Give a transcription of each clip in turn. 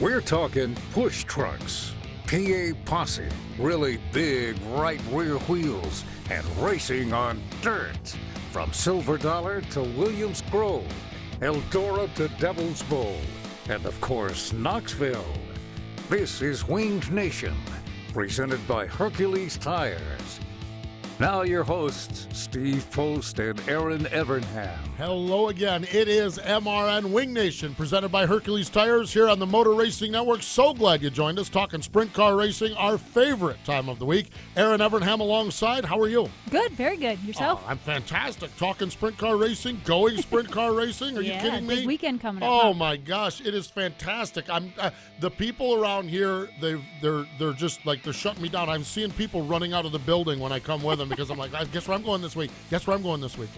We're talking push trucks, PA posse, really big right rear wheels, and racing on dirt. From Silver Dollar to Williams Grove, Eldora to Devil's Bowl, and of course, Knoxville. This is Winged Nation, presented by Hercules Tires. Now your hosts, Steve Post and Erin Evernham. Hello again. It is MRN Wing Nation, presented by Hercules Tires here on the Motor Racing Network. So glad you joined us, talking sprint car racing, our favorite time of the week. Erin Evernham alongside. How are you? Good, very good. Yourself? I'm fantastic. Talking sprint car racing, going sprint car racing. Are you kidding me? Big weekend coming up. Oh my gosh, it is fantastic. I'm the people around here. They're just like they're shutting me down. I'm seeing people running out of the building when I come with them because I'm like, guess where I'm going this week. Guess where I'm going this week.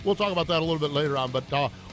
We'll talk about that a little bit later on, but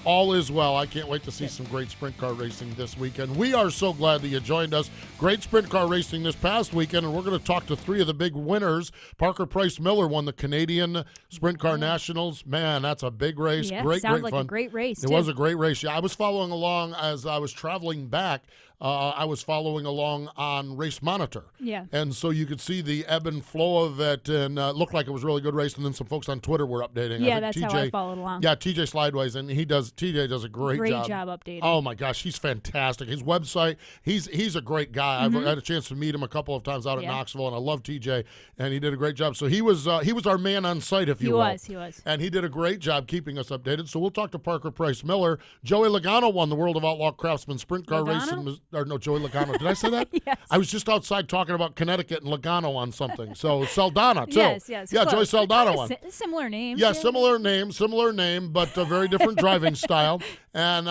all is well. I can't wait to see some great sprint car racing this weekend. We are so glad that you joined us. Great sprint car racing this past weekend, and we're going to talk to three of the big winners. Parker Price Miller won the Canadian Sprint Car Nationals. Man, that's a big race. Yeah, great sounds like fun. a great race, It was a great race. Yeah, I was following along as I was traveling back. I was following along on Race Monitor. Yeah. And so you could see the ebb and flow of it, and it looked like it was a really good race. And then some folks on Twitter were updating. Yeah, I think that's how I followed along. Yeah, TJ Slideways, and TJ does a great job updating. Oh my gosh, he's fantastic. His website, he's a great guy. I've had a chance to meet him a couple of times out at Knoxville, and I love TJ, and he did a great job. So he was our man on site, if you will. He was. And he did a great job keeping us updated. So we'll talk to Parker Price Miller. Joey Logano won the World of Outlaw Craftsman Sprint Car Racing. Joey Logano. Did I say that? Yes. I was just outside talking about Connecticut and Logano on something. So Saldana, too. Yes. Yeah, Close. Joey Saldana won. Similar names. Yeah, similar name, but a very different driving style. And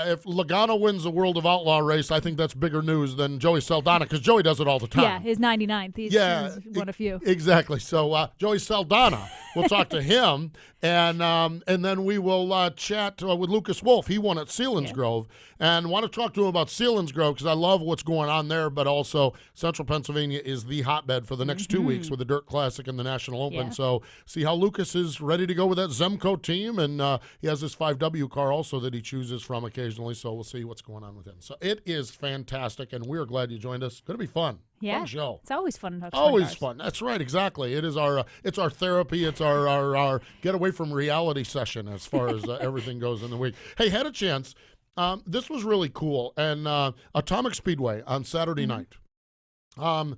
if Logano wins the World of Outlaw race, I think that's bigger news than Joey Saldana, because Joey does it all the time. Yeah, his 99th. He's won a few. Exactly. So Joey Saldana, we'll talk to him, and then we will chat with Lucas Wolfe. He won at Selinsgrove, and want to talk to him about Selinsgrove because I love what's going on there, but also Central Pennsylvania is the hotbed for the next 2 weeks with the Dirt Classic and the National Open. Yeah. So see how Lucas is ready to go with that Zemco team, and he has this 5W car also that he chooses from occasionally, so we'll see what's going on with him. So it is fantastic, and we're glad you joined us. Going to be fun. Yeah, fun show. It's always fun to talk Always cars. fun. That's right, exactly. It is our therapy. It's our get away from reality session as far as everything goes in the week. Hey, had a chance. This was really cool, and Atomic Speedway on Saturday night. And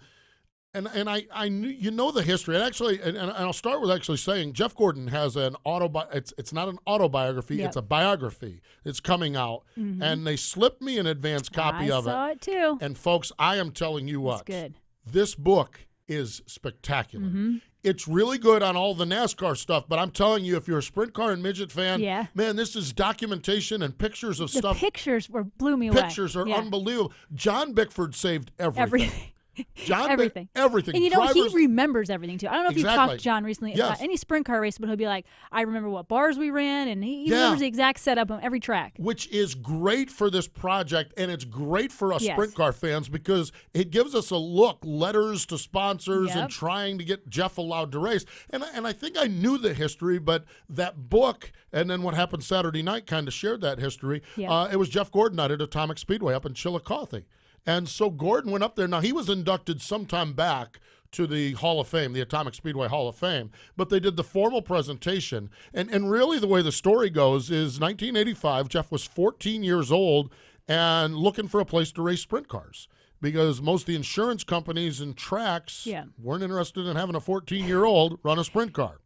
I knew the history. And actually, and I'll start with actually saying Jeff Gordon has an it's not an autobiography, it's a biography. It's coming out, and they slipped me an advance copy of it. I saw it too. And folks, I am telling you what, It's good. this book is spectacular. It's really good on all the NASCAR stuff, but I'm telling you, if you're a sprint car and midget fan, man, this is documentation and pictures of stuff. The pictures blew me away. Pictures are unbelievable. John Bickford saved everything. Everything. Everything. And he remembers everything too. I don't know if you've talked to John recently about any sprint car race, but he'll be like, I remember what bars we ran, and he remembers the exact setup on every track. Which is great for this project, and it's great for us sprint car fans because it gives us a look, letters to sponsors, and trying to get Jeff allowed to race. And I think I knew the history, but that book and then what happened Saturday night kind of shared that history. It was Jeff Gordon out at Atomic Speedway up in Chillicothe. And so Gordon went up there. Now, he was inducted sometime back to the Hall of Fame, the Atomic Speedway Hall of Fame, but they did the formal presentation. And really the way the story goes is 1985, Jeff was 14 years old and looking for a place to race sprint cars because most of the insurance companies and tracks weren't interested in having a 14-year-old run a sprint car.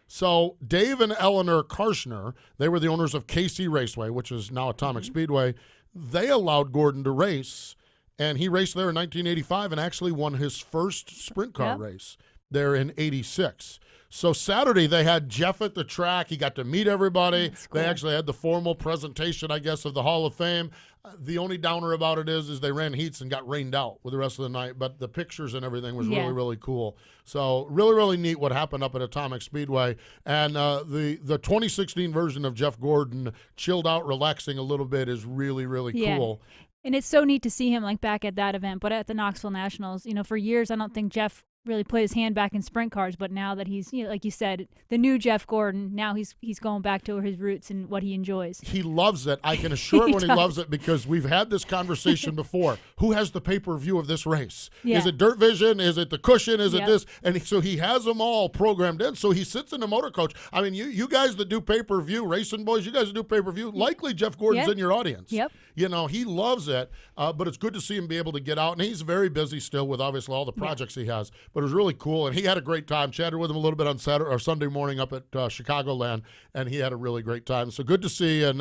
So Dave and Eleanor Karshner, they were the owners of KC Raceway, which is now Atomic Speedway. They allowed Gordon to race. And he raced there in 1985 and actually won his first sprint car race there in 86. So Saturday they had Jeff at the track. He got to meet everybody. Cool. They actually had the formal presentation, I guess, of the Hall of Fame. The only downer about it is they ran heats and got rained out with the rest of the night. But the pictures and everything was really, really cool. So really, really neat what happened up at Atomic Speedway. And the 2016 version of Jeff Gordon, chilled out, relaxing a little bit, is really, really cool. And it's so neat to see him back at that event, but at the Knoxville Nationals. For years, I don't think Jeff really put his hand back in sprint cars, but now that he's, like you said, the new Jeff Gordon, now he's going back to his roots and what he enjoys. He loves it. I can assure everyone he loves it because we've had this conversation before. Who has the pay-per-view of this race? Is it Dirt Vision? Is it the Cushion? Is it this? And so he has them all programmed in. So he sits in the motor coach. I mean, you guys that do pay-per-view, racing boys, you guys that do pay-per-view, likely Jeff Gordon's in your audience. Yep. He loves it, but it's good to see him be able to get out. And he's very busy still with obviously all the projects he has. But it was really cool, and he had a great time. Chatted with him a little bit on Saturday or Sunday morning up at Chicagoland, and he had a really great time. So good to see, and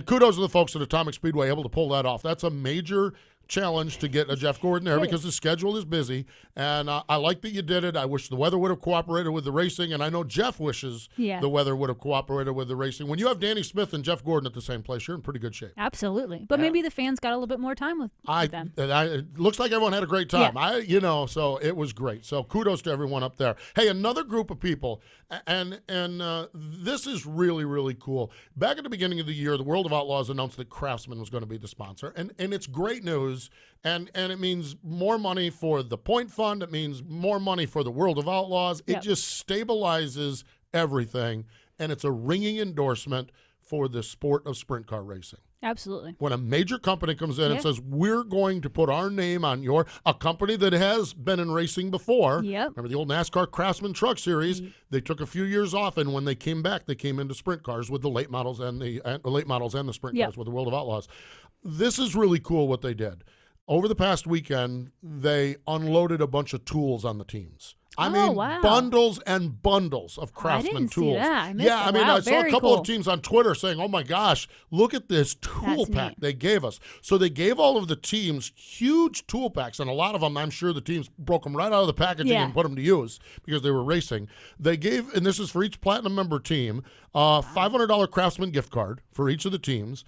kudos to the folks at Atomic Speedway able to pull that off. That's a major challenge to get a Jeff Gordon there because the schedule is busy, and I like that you did it. I wish the weather would have cooperated with the racing, and I know Jeff wishes the weather would have cooperated with the racing. When you have Danny Smith and Jeff Gordon at the same place, you're in pretty good shape. Absolutely, but maybe the fans got a little bit more time with them. It looks like everyone had a great time. So it was great. So kudos to everyone up there. Hey, another group of people, and this is really, really cool. Back at the beginning of the year, the World of Outlaws announced that Craftsman was going to be the sponsor, and it's great news. And it means more money for the Point Fund. It means more money for the World of Outlaws. It just stabilizes everything, and it's a ringing endorsement for the sport of sprint car racing. Absolutely. When a major company comes in and says, we're going to put our name on a company that has been in racing before. Remember the old NASCAR Craftsman Truck Series? They took a few years off, and when they came back, they came into sprint cars with the late models and the sprint cars with the World of Outlaws. This is really cool what they did. Over the past weekend, they unloaded a bunch of tools on the teams. I mean, bundles and bundles of Craftsman tools. I saw a couple of teams on Twitter saying, oh my gosh, look at this tool pack they gave us. So they gave all of the teams huge tool packs, and a lot of them, I'm sure the teams broke them right out of the packaging and put them to use because they were racing. They gave, and this is for each Platinum member team, $500 Craftsman gift card for each of the teams.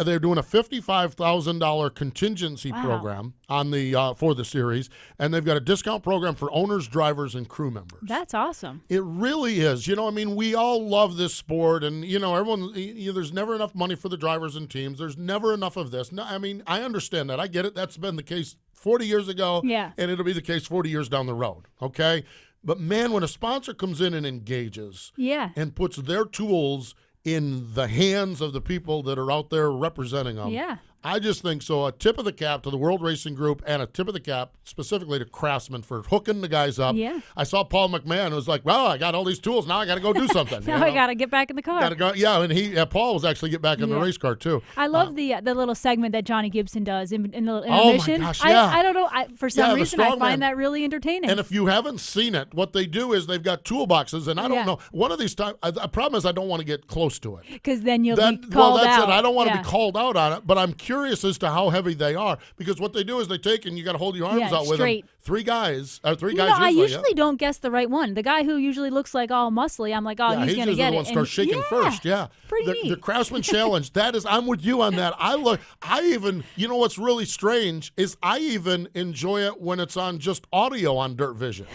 They're doing a $55,000 contingency program on the for the series, and they've got a discount program for owners, drivers, and crew members. That's awesome. It really is. We all love this sport, and everyone. There's never enough money for the drivers and teams. There's never enough of this. No, I understand that. I get it. That's been the case 40 years ago, and it'll be the case 40 years down the road. Okay, but man, when a sponsor comes in and engages, and puts their tools in the hands of the people that are out there representing them. I just think so. A tip of the cap to the World Racing Group, and a tip of the cap specifically to Craftsman for hooking the guys up. I saw Paul McMahon who was like, well, I got all these tools. Now I got to go do something. I got to get back in the car. Gotta go. Yeah, and Paul was actually get back in the race car, too. I love the little segment that Johnny Gibson does in the intermission. Oh, my gosh, I don't know. For some reason, I find that really entertaining. And if you haven't seen it, what they do is they've got toolboxes, and I don't know. One of these times, the problem is I don't want to get close to it. Because then you'll be called out. That's it. I don't want to be called out on it, but I'm curious as to how heavy they are, because what they do is they take, and you got to hold your arms out with them. Three guys usually. I usually don't guess the right one. The guy who usually looks like all muscly, I'm like, he's going to get it. He's the one starts shaking first. Pretty neat. The Craftsman Challenge. I'm with you on that. What's really strange is I even enjoy it when it's on just audio on Dirt Vision.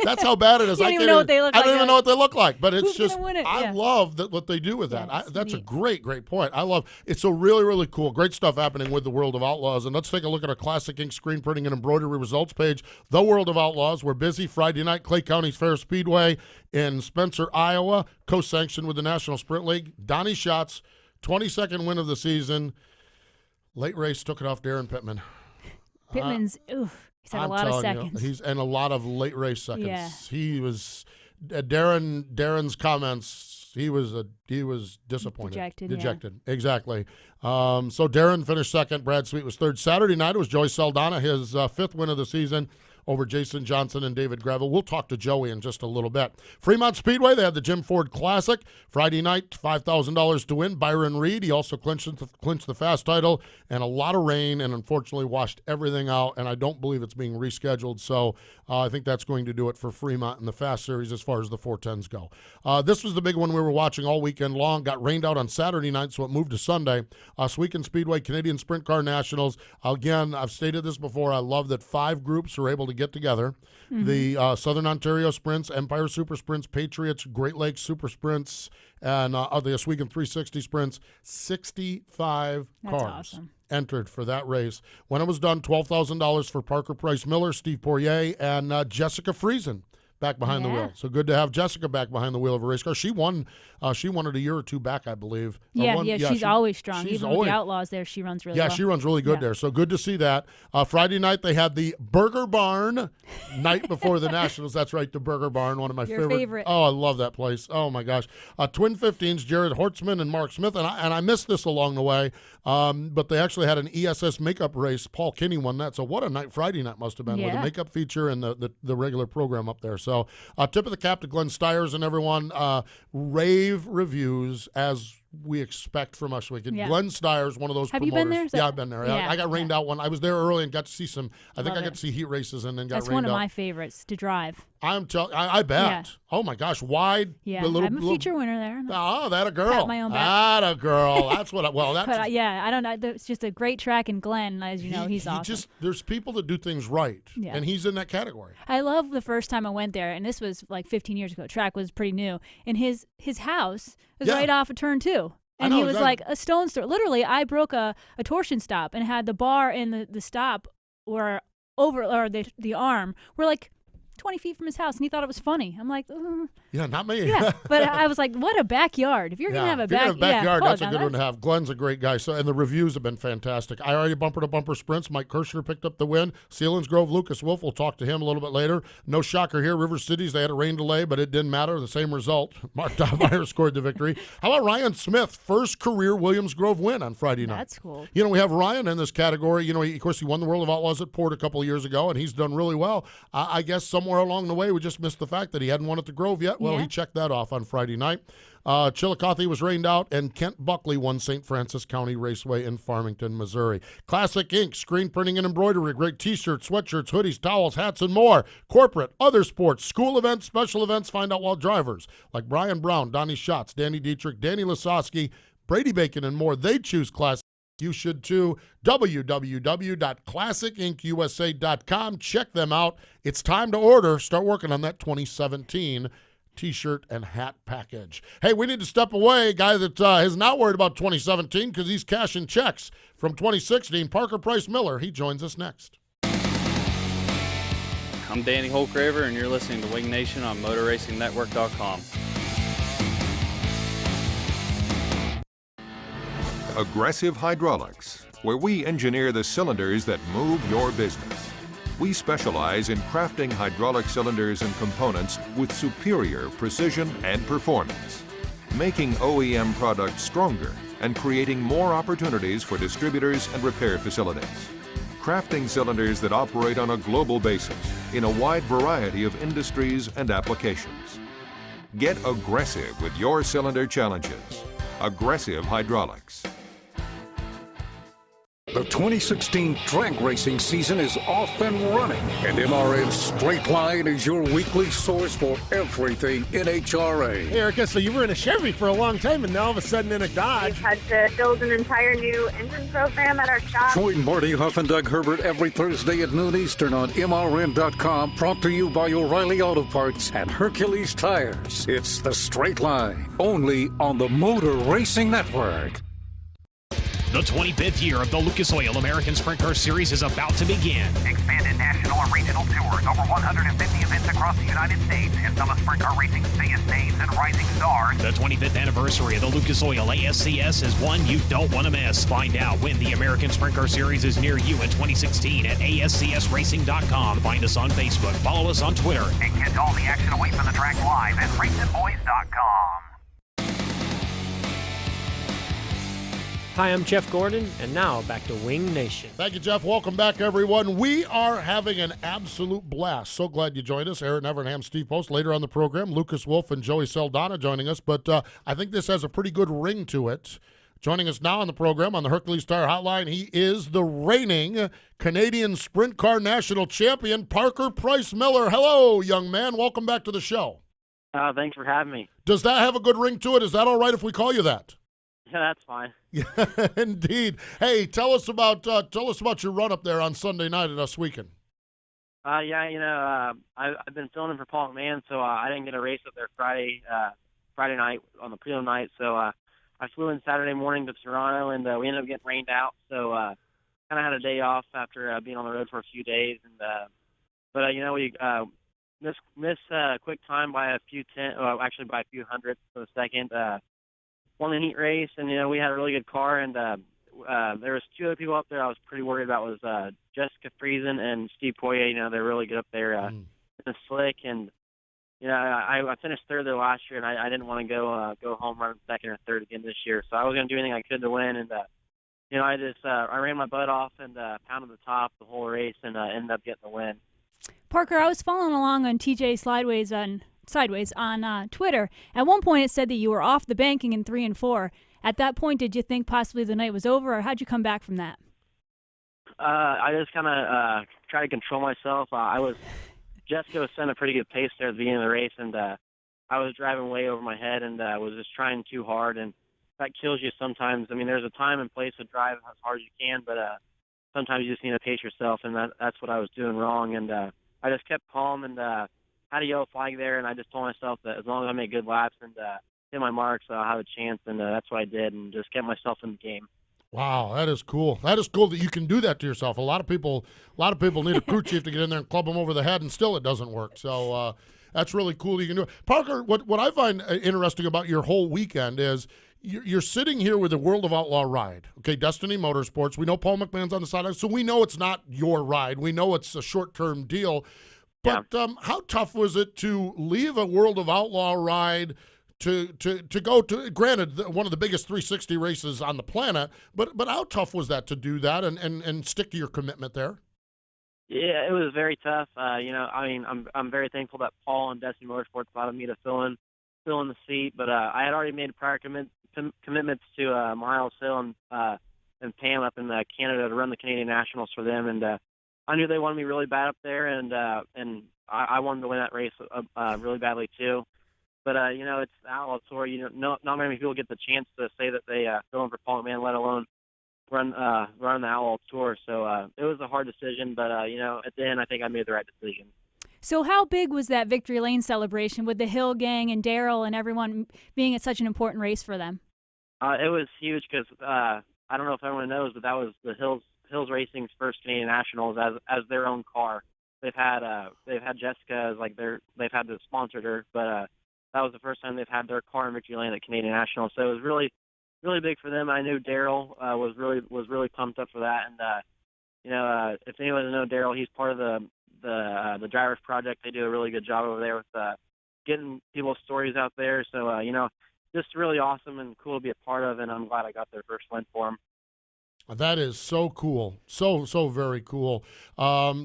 That's how bad it is. I don't even know what they look like. I don't even know what they look like, but it's just, I love what they do with that. That's a great, great point. I love it. So really, really cool. Great stuff happening with the World of Outlaws. And let's take a look at our Classic Ink screen printing and embroidery results page. The World of Outlaws. We're busy Friday night, Clay County Fair Speedway in Spencer, Iowa, co-sanctioned with the National Sprint League. Donnie Schatz, 22nd win of the season. Late race took it off Darren Pittman. Pittman's, he's had a lot of seconds. He's and a lot of late race seconds. Yeah. He was Darren's comments. He was disappointed. Dejected. Exactly. So Darren finished second. Brad Sweet was third. Saturday night it was Joey Saldana, his fifth win of the season, over Jason Johnson and David Gravel. We'll talk to Joey in just a little bit. Fremont Speedway, they had the Jim Ford Classic. Friday night, $5,000 to win. Byron Reed, he also clinched the fast title, and a lot of rain, and unfortunately washed everything out, and I don't believe it's being rescheduled, so I think that's going to do it for Fremont in the Fast Series as far as the 410s go. This was the big one we were watching all weekend long. Got rained out on Saturday night, so it moved to Sunday. Sweekin Speedway, Canadian Sprint Car Nationals. Again, I've stated this before. I love that 5 groups are able to get together. Mm-hmm. The Southern Ontario Sprints, Empire Super Sprints, Patriots, Great Lakes Super Sprints, and the Oswego 360 Sprints. 65 cars. Awesome. entered for that race. When it was done, $12,000 for Parker Price Miller, Steve Poirier, and Jessica Friesen back behind the wheel. So good to have Jessica back behind the wheel of a race car. She won it a year or two back, I believe. She's always strong. Even with the Outlaws there, she runs really well. Yeah, she runs really good there. So good to see that. Friday night, they had the Burger Barn night before the Nationals. That's right, the Burger Barn, one of my favorite. Oh, I love that place. Oh, my gosh. Twin 15s, Jared Hortzman and Mark Smith. And I missed this along the way, but they actually had an ESS makeup race. Paul Kinney won that. So what a night Friday night must have been with the makeup feature and the regular program up there. So tip of the cap to Glenn Stiers and everyone. Rave reviews as we expect from us. Glenn Stiers, one of those Have promoters. you been there? Yeah, I've been there. I got rained out one. I was there early and got to see some. I got to see heat races and then got rained out. That's one of my favorites to drive. I bet. Yeah. Oh my gosh, wide. Yeah, I'm a feature winner there. Oh, that a girl. Pat my own back. That a girl. That's what. That's. But, I don't know. It's just a great track, and Glenn, as you know, he's awesome. There's people that do things right, and he's in that category. I love the first time I went there, and this was like 15 years ago. Track was pretty new, and his house was right off of turn 2. And he was like a stone's throw. Literally, I broke a torsion stop and had the bar and the stop were over, or the arm were like 20 feet from his house, and he thought it was funny. I'm like, yeah, not me. Yeah, but I was like, what a backyard. If you're going to have a backyard, that's a good one to have. Glenn's a great guy. So, and the reviews have been fantastic. I already bumper-to-bumper sprints. Mike Kirshner picked up the win. Selinsgrove, Lucas Wolfe, we'll talk to him a little bit later. No shocker here. River Cities, they had a rain delay, but it didn't matter. The same result. Mark Dobbmeyer scored the victory. How about Ryan Smith? First career Williams Grove win on Friday night. That's cool. We have Ryan in this category. Of course, he won the World of Outlaws at Port a couple of years ago, and he's done really well. I guess somewhere along the way, we just missed the fact that he hadn't won at the Grove yet. Well, he checked that off on Friday night. Chillicothe was rained out, and Kent Buckley won St. Francis County Raceway in Farmington, Missouri. Classic Ink, screen printing and embroidery, great T-shirts, sweatshirts, hoodies, towels, hats, and more. Corporate, other sports, school events, special events, find out while drivers like Brian Brown, Donnie Schatz, Danny Dietrich, Danny Lasowski, Brady Bacon, and more. They choose Classic. You should too. www.classicinkusa.com. Check them out. It's time to order. Start working on that 2017 T-shirt and hat package. Hey, we need to step away. A guy that is not worried about 2017 because he's cashing checks from 2016. Parker Price Miller. He joins us next. I'm Danny Holcraver, and you're listening to Wing Nation on MotorRacingNetwork.com. Aggressive Hydraulics, where we engineer the cylinders that move your business. We specialize in crafting hydraulic cylinders and components with superior precision and performance, making OEM products stronger and creating more opportunities for distributors and repair facilities. Crafting cylinders that operate on a global basis in a wide variety of industries and applications. Get aggressive with your cylinder challenges. Aggressive Hydraulics. The 2016 drag racing season is off and running, and MRN Straight Line is your weekly source for everything NHRA. Hey, Erica, so you were in a Chevy for a long time, and now all of a sudden in a Dodge. We've had to build an entire new engine program at our shop. Join Marty Huff and Doug Herbert every Thursday at noon Eastern on MRN.com, brought to you by O'Reilly Auto Parts and Hercules Tires. It's the Straight Line, only on the Motor Racing Network. The 25th year of the Lucas Oil American Sprint Car Series is about to begin. Expanded national and regional tours, over 150 events across the United States, and some of sprint car racing's biggest names and rising stars. The 25th anniversary of the Lucas Oil ASCS is one you don't want to miss. Find out when the American Sprint Car Series is near you in 2016 at ASCSRacing.com. Find us on Facebook, follow us on Twitter, and catch all the action away from the track live at RacingBoys.com. Hi, I'm Jeff Gordon, and now back to Wing Nation. Thank you, Jeff. Welcome back, everyone. We are having an absolute blast. So glad you joined us. Erin Evernham, Steve Post. Later on the program, Lucas Wolfe and Joey Saldana joining us. But I think this has a pretty good ring to it. Joining us now on the program on the Hercules Tire Hotline, he is the reigning Canadian Sprint Car National Champion, Parker Price Miller. Hello, young man. Welcome back to the show. Thanks for having me. Does that have a good ring to it? Is that all right if we call you that? Yeah, that's fine. Yeah, indeed. Hey, tell us about your run up there on Sunday night at Usweekon. I've been filling in for Paul McMahon, so I didn't get a race up there Friday night on the prelim night. So I I flew in Saturday morning to Toronto, and we ended up getting rained out. So kind of had a day off after being on the road for a few days. And but you know, we missed quick time by a few actually by a few hundredths for the second. Won the heat race, and you know, we had a really good car. And there was two other people up there I was pretty worried about was Jessica Friesen and Steve Poirier. You know, they're really good up there in the slick. And you know, I finished third there last year, and I didn't want to go home running second or third again this year. So I was going to do anything I could to win. And you know, I ran my butt off and pounded the top the whole race, and ended up getting the win. Parker, I was following along on TJ Sideways on Twitter. At one point, it said that you were off the banking in 3 and 4. At that point, did you think possibly the night was over, or how'd you come back from that? I just kind of tried to control myself. Jessica was setting a pretty good pace there at the beginning of the race, and I was driving way over my head and was just trying too hard, and that kills you sometimes. I mean, there's a time and place to drive as hard as you can, but sometimes you just need to pace yourself, and that's what I was doing wrong. And I just kept calm and had a yellow flag there, and I just told myself that as long as I make good laps and hit my marks, I'll have a chance, and that's what I did, and just kept myself in the game. Wow, that is cool. That is cool that you can do that to yourself. A lot of people need a crew chief to get in there and club them over the head, and still it doesn't work. So that's really cool that you can do it. Parker, what I find interesting about your whole weekend is you're sitting here with the World of Outlaw ride. Okay, Destiny Motorsports. We know Paul McMahon's on the sideline, so we know it's not your ride. We know it's a short-term deal. But how tough was it to leave a World of Outlaw ride to go to, granted, one of the biggest 360 races on the planet, but how tough was that to do that and stick to your commitment there? Yeah, it was very tough. You know, I mean, I'm very thankful that Paul and Destiny Motorsports allowed me to fill in the seat, but I had already made prior commitments to Miles Hill and Pam up in Canada to run the Canadian Nationals for them, and I knew they wanted me really bad up there, and I wanted to win that race really badly too. But you know, it's the Outlaw Tour. You know, not many people get the chance to say that they fill in for Paul McMahon, let alone run the Outlaw Tour. So it was a hard decision, but you know, at the end, I think I made the right decision. So how big was that Victory Lane celebration with the Hill Gang and Daryl and everyone being at such an important race for them? It was huge because I don't know if everyone knows, but that was the Hills Racing's first Canadian Nationals as their own car. They've had Jessica as like they've had to sponsor her, but that was the first time they've had their car in Victory Lane at Canadian Nationals. So it was really, really big for them. I knew Daryl was really pumped up for that, and you know, if anyone doesn't know Daryl, he's part of the Drivers Project. They do a really good job over there with getting people's stories out there. So you know, just really awesome and cool to be a part of, and I'm glad I got their first win for them. That is so cool, so very cool.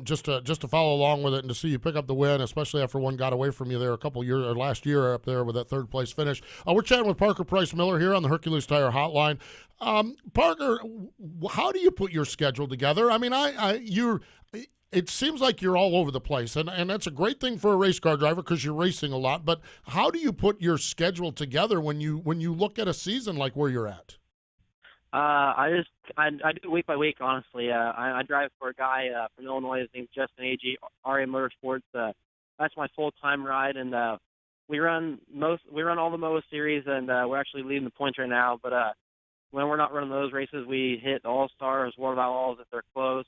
Just to follow along with it and to see you pick up the win, especially after one got away from you there a couple years or last year up there with that third place finish. We're chatting with Parker Price Miller here on the Hercules Tire Hotline. Parker, how do you put your schedule together? I mean, it seems like you're all over the place, and that's a great thing for a race car driver because you're racing a lot. But how do you put your schedule together when you look at a season like where you're at? I do it week by week, honestly. I drive for a guy from Illinois. His name's Justin Agee, RA Motorsports. That's my full-time ride, and we run all the MOA series, and we're actually leading the points right now. But when we're not running those races, we hit All-Stars, World of Outlaws if they're close.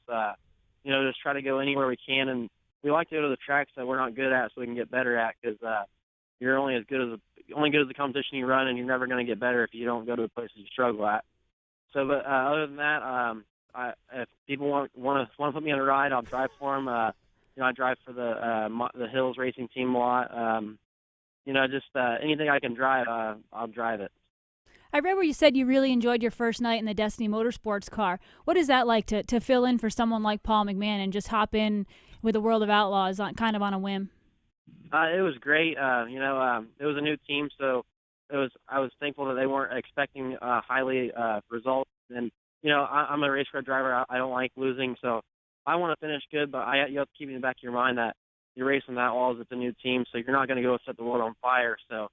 You know, just try to go anywhere we can, and we like to go to the tracks that we're not good at so we can get better at, because you're only good as the competition you run, and you're never going to get better if you don't go to the places you struggle at. So, but other than that, if people want to put me on a ride, I'll drive for them. You know, I drive for the Hills Racing team a lot. You know, just anything I can drive, I'll drive it. I read where you said you really enjoyed your first night in the Destiny Motorsports car. What is that like to fill in for someone like Paul McMahon and just hop in with the World of Outlaws kind of on a whim? It was great. You know, it was a new team, so I was thankful that they weren't expecting highly results. And you know, I'm a race car driver. I don't like losing, so I want to finish good. But you have to keep in the back of your mind that you're racing that Outlaws. It's a new team, so you're not going to go set the world on fire. So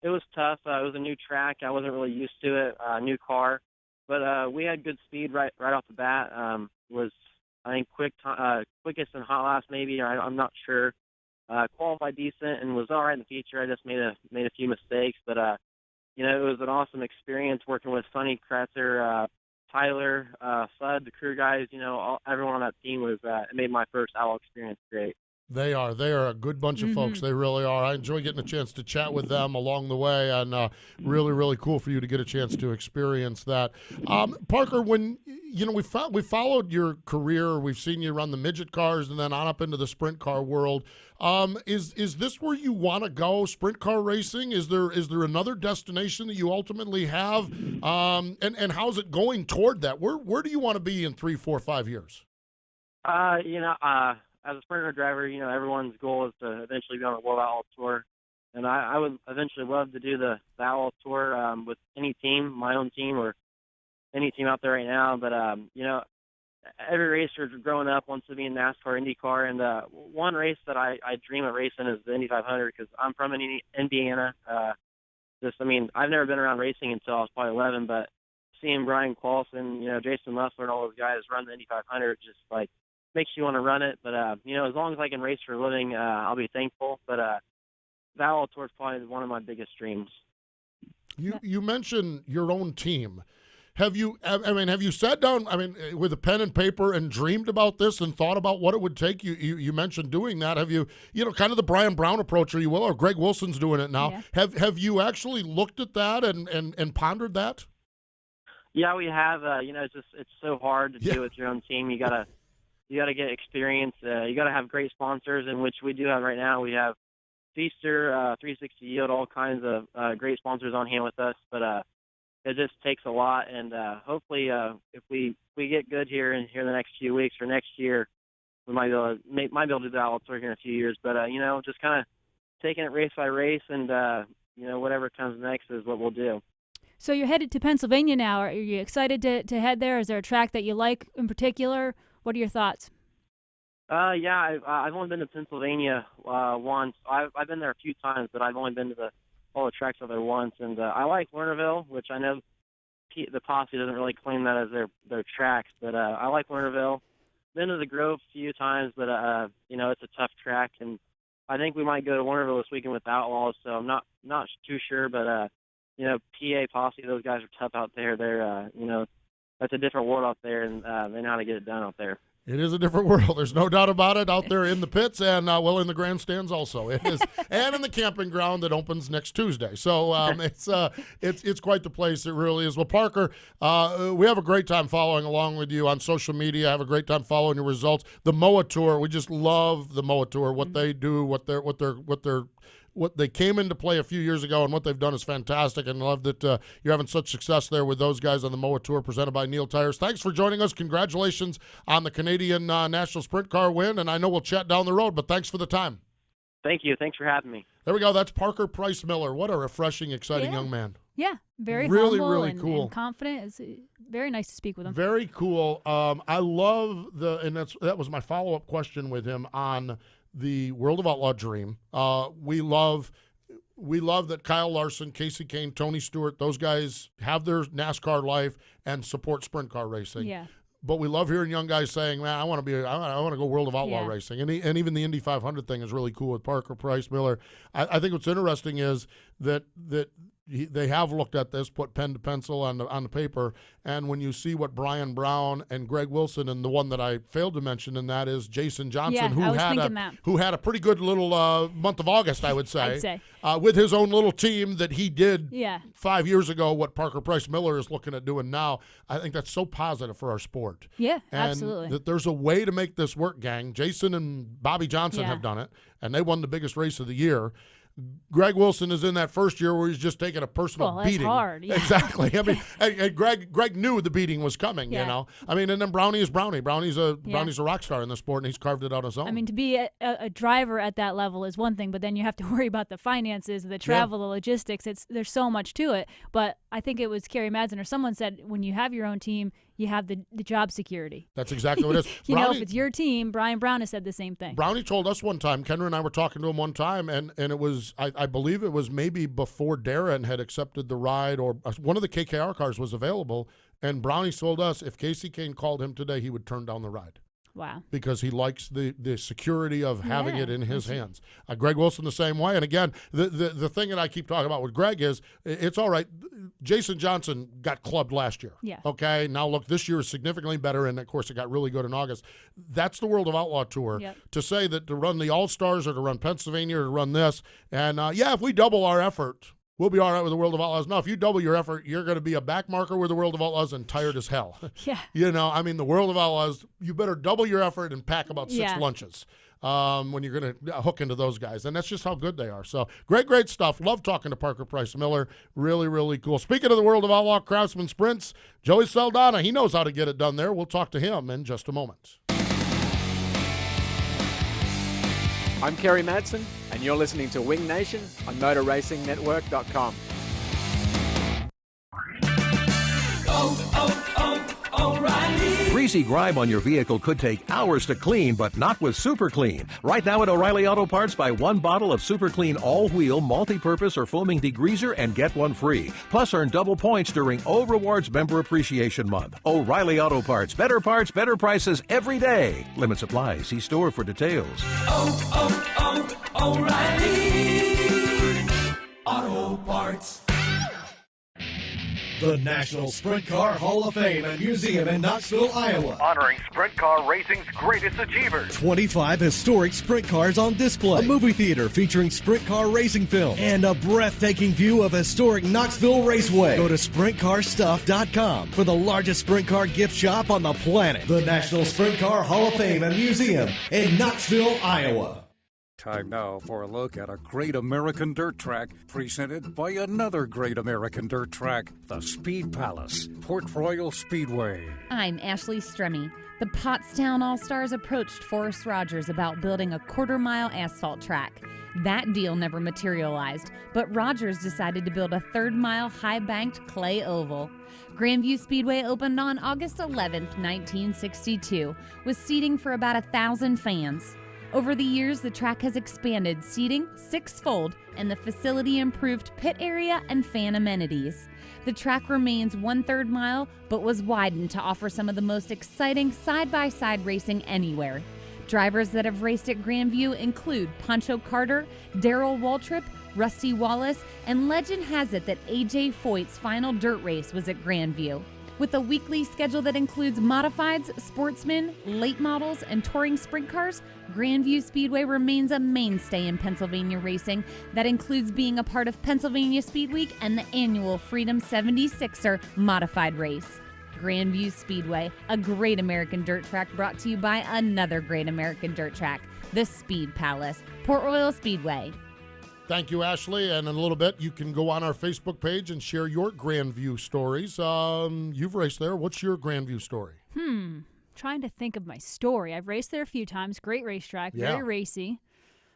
it was tough. It was a new track. I wasn't really used to it. New car, but we had good speed right off the bat. Was I think quickest in hot laps maybe. I'm not sure. Qualified decent and was all right in the feature. I just made a few mistakes, but it was an awesome experience working with Sonny Kretzer, Tyler, Fudd, the crew guys. Everyone on that team it made my first Outlaw experience great. They are a good bunch of folks. They really are. I enjoy getting a chance to chat with them along the way, and really, really cool for you to get a chance to experience that. Parker, when we followed your career, we've seen you run the midget cars and then on up into the sprint car world. Is this where you want to go? Sprint car racing? Is there another destination that you ultimately have? And how's it going toward that? Where do you want to be in 3, 4, 5 years? As a sprint car driver, everyone's goal is to eventually be on the World Outlaw Tour. And I would eventually love to do the Outlaw Tour with any team, my own team or any team out there right now. But, every racer growing up wants to be in NASCAR, IndyCar. And one race that I dream of racing is the Indy 500 because I'm from Indiana. I've never been around racing until I was probably 11, but seeing Brian Clausen, Jason Muffler and all those guys run the Indy 500 just makes you want to run it. But, as long as I can race for a living, I'll be thankful. But the Outlaw Tour is probably one of my biggest dreams. You mentioned your own team. Have you sat down, with a pen and paper and dreamed about this and thought about what it would take? You mentioned doing that. Have you, kind of the Brian Brown approach, or Greg Wilson's doing it now. Yeah. Have you actually looked at that and pondered that? Yeah, we have. It's so hard to do with your own team. You gotta get experience. You gotta have great sponsors, in which we do have right now. We have Feaster, 360 Yield, all kinds of great sponsors on hand with us. But it just takes a lot, and hopefully, if we get good here in the next few weeks or next year, we might be able to do the Outlaw Tour here in a few years. But just kind of taking it race by race, and whatever comes next is what we'll do. So you're headed to Pennsylvania now. Are you excited to head there? Is there a track that you like in particular? What are your thoughts? Yeah, I've only been to Pennsylvania once. I've been there a few times, but I've only been to all the tracks out there once. And I like Lernerville, which I know the Posse doesn't really claim that as their tracks, but I like Lernerville. Been to the Grove a few times, but it's a tough track, and I think we might go to Lernerville this weekend with Outlaws. So I'm not too sure, but PA Posse, those guys are tough out there. They're that's a different world out there, and they know how to get it done out there. It is a different world. There's no doubt about it out there in the pits and, in the grandstands also. It is, and in the camping ground that opens next Tuesday. So it's quite the place. It really is. Well, Parker, we have a great time following along with you on social media. Have a great time following your results. The MOA Tour, we just love the MOA Tour. What they do, what they came into play a few years ago, and what they've done is fantastic, and love that you're having such success there with those guys on the MOA Tour presented by Neil Tires. Thanks for joining us. Congratulations on the Canadian National Sprint Car win, and I know we'll chat down the road, but thanks for the time. Thank you. Thanks for having me. There we go. That's Parker Price Miller. What a refreshing, exciting young man. Yeah, very really, humble really and, cool. and confident. It's very nice to speak with him. Very cool. I love that was my follow-up question with him on the World of Outlaw Dream. We love that Kyle Larson, Casey Kane, Tony Stewart, those guys have their NASCAR life and support sprint car racing. Yeah. But we love hearing young guys saying, "Man, I want to go World of Outlaw racing." And even the Indy 500 thing is really cool with Parker Price Miller. I think what's interesting is that they have looked at this, put pen to pencil on the paper, and when you see what Brian Brown and Greg Wilson, and the one that I failed to mention in that is Jason Johnson, who had a pretty good little month of August, I would say, with his own little team that he did 5 years ago. What Parker Price Miller is looking at doing now, I think that's so positive for our sport. Yeah, and absolutely. That there's a way to make this work, gang. Jason and Bobby Johnson have done it, and they won the biggest race of the year. Greg Wilson is in that first year where he's just taking a personal beating. That's hard. Yeah. Exactly. And Greg knew the beating was coming. And then Brownie is Brownie. Brownie's a rock star in the sport, and he's carved it out on his own. To be a driver at that level is one thing, but then you have to worry about the finances, the travel, the logistics. There's so much to it. But I think it was Kerry Madsen or someone said, when you have your own team, you have the job security. That's exactly what it is. If it's your team, Brian Brown has said the same thing. Brownie told us one time, Kendra and I were talking to him one time, and it was, I believe it was maybe before Darren had accepted the ride, or one of the KKR cars was available, and Brownie told us if Casey Kane called him today, he would turn down the ride. Wow. Because he likes the security of having it in his hands. Greg Wilson the same way. And again, the thing that I keep talking about with Greg is it's all right. Jason Johnson got clubbed last year. Yeah. Okay. Now look, this year is significantly better, and of course it got really good in August. That's the World of Outlaw Tour. Yep. To say that to run the All-Stars or to run Pennsylvania or to run this, and if we double our effort, we'll be all right with the World of Outlaws. No, if you double your effort, you're going to be a back marker with the World of Outlaws and tired as hell. Yeah. The World of Outlaws, you better double your effort and pack about 6 lunches when you're going to hook into those guys. And that's just how good they are. So great stuff. Love talking to Parker Price Miller. Really, really cool. Speaking of the World of Outlaw Craftsman Sprints, Joey Saldana, he knows how to get it done there. We'll talk to him in just a moment. I'm Kerry Madsen, and you're listening to Wing Nation on MotorRacingNetwork.com. O'Reilly. Greasy grime on your vehicle could take hours to clean, but not with Super Clean. Right now at O'Reilly Auto Parts, buy 1 bottle of Super Clean all-wheel, multi-purpose, or foaming degreaser and get 1 free. Plus, earn double points during O Rewards Member Appreciation Month. O'Reilly Auto Parts, better prices every day. Limits apply. See store for details. O'Reilly Auto Parts. The National Sprint Car Hall of Fame and Museum in Knoxville, Iowa. Honoring sprint car racing's greatest achievers. 25 historic sprint cars on display. A movie theater featuring sprint car racing films. And a breathtaking view of historic Knoxville Raceway. Go to SprintCarStuff.com for the largest sprint car gift shop on the planet. The National Sprint Car Hall of Fame and Museum in Knoxville, Iowa. Time now for a look at a great American dirt track presented by another great American dirt track, the Speed Palace, Port Royal Speedway. I'm Ashley Stremme. The Pottstown All-Stars approached Forrest Rogers about building a quarter-mile asphalt track. That deal never materialized, but Rogers decided to build a third-mile high-banked clay oval. Grandview Speedway opened on August 11, 1962, with seating for about 1,000 fans. Over the years, the track has expanded seating 6-fold, and the facility improved pit area and fan amenities. The track remains 1/3 mile, but was widened to offer some of the most exciting side-by-side racing anywhere. Drivers that have raced at Grandview include Pancho Carter, Darrell Waltrip, Rusty Wallace, and legend has it that A.J. Foyt's final dirt race was at Grandview. With a weekly schedule that includes modifieds, sportsmen, late models, and touring sprint cars, Grandview Speedway remains a mainstay in Pennsylvania racing. That includes being a part of Pennsylvania Speed Week and the annual Freedom 76er modified race. Grandview Speedway, a great American dirt track brought to you by another great American dirt track, the Speed Palace, Port Royal Speedway. Thank you, Ashley. And in a little bit, you can go on our Facebook page and share your Grandview stories. You've raced there. What's your Grandview story? Trying to think of my story. I've raced there a few times. Great racetrack. Very racy.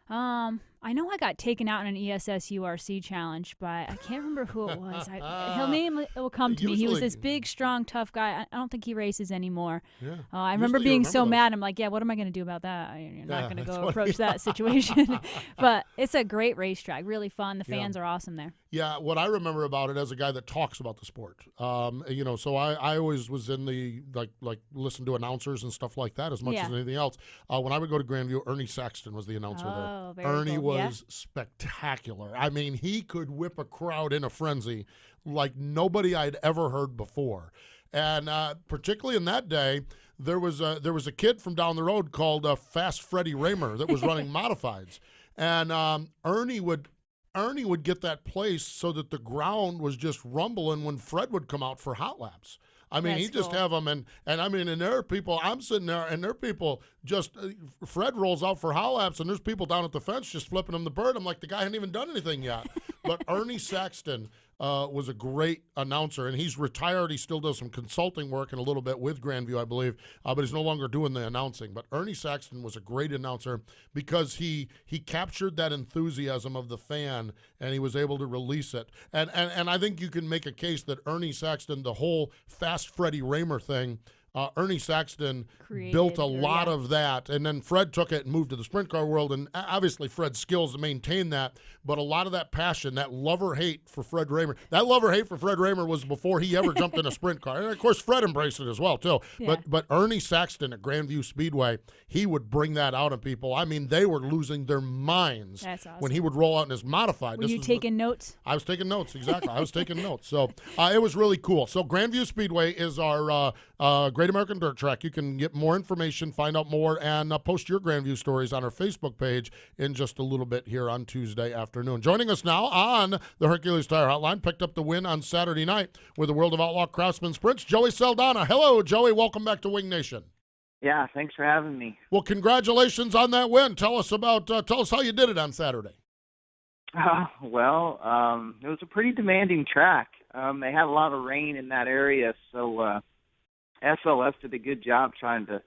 I know I got taken out in an ESS URC challenge, but I can't remember who it was. He'll name it will come to me. He was this big, strong, tough guy. I don't think he races anymore. Yeah. I remember being so mad. I'm like, what am I going to do about that? You're not going to go approach that situation. But it's a great racetrack. Really fun. The fans are awesome there. Yeah, what I remember about it as a guy that talks about the sport, so I always was in the, like listen to announcers and stuff like that as much as anything else. When I would go to Grandview, Ernie Saxton was the announcer there. Ernie was spectacular. I mean, he could whip a crowd in a frenzy like nobody I'd ever heard before. And particularly in that day, there was a kid from down the road called Fast Freddie Raymer that was running modifieds. And Ernie would get that place so that the ground was just rumbling when Fred would come out for hot laps. I mean, he'd just have them, and I mean, and there are people, I'm sitting there, and there are people just, Fred rolls out for hot laps, and there's people down at the fence just flipping him the bird. I'm like, the guy hadn't even done anything yet. But Ernie Saxton was a great announcer, and he's retired. He still does some consulting work and a little bit with Grandview, I believe, but he's no longer doing the announcing. But Ernie Saxton was a great announcer because he captured that enthusiasm of the fan, and he was able to release it. And I think you can make a case that Ernie Saxton, the whole Fast Freddie Raymer thing, Ernie Saxton built a lot of that, and then Fred took it and moved to the sprint car world, and obviously Fred's skills to maintain that, but a lot of that passion, that love or hate for Fred Raymer, that love or hate for Fred Raymer was before he ever jumped in a sprint car. And, of course, Fred embraced it as well, too. Yeah. But Ernie Saxton at View Speedway, he would bring that out in people. I mean, they were losing their minds when he would roll out in his modified. Were you taking notes? I was taking notes, exactly. I was taking notes. So it was really cool. So View Speedway is our Great American Dirt Track. You can get more information, find out more, and post your View stories on our Facebook page in just a little bit here on Tuesday afternoon. Joining us now on the Hercules Tire Hotline, picked up the win on Saturday night with the World of Outlaw Craftsman Sprints, Joey Saldana. Hello, Joey. Welcome back to Wing Nation. Yeah, thanks for having me. Well, congratulations on that win. Tell us how you did it on Saturday. It was a pretty demanding track. They had a lot of rain in that area, so SLS did a good job trying to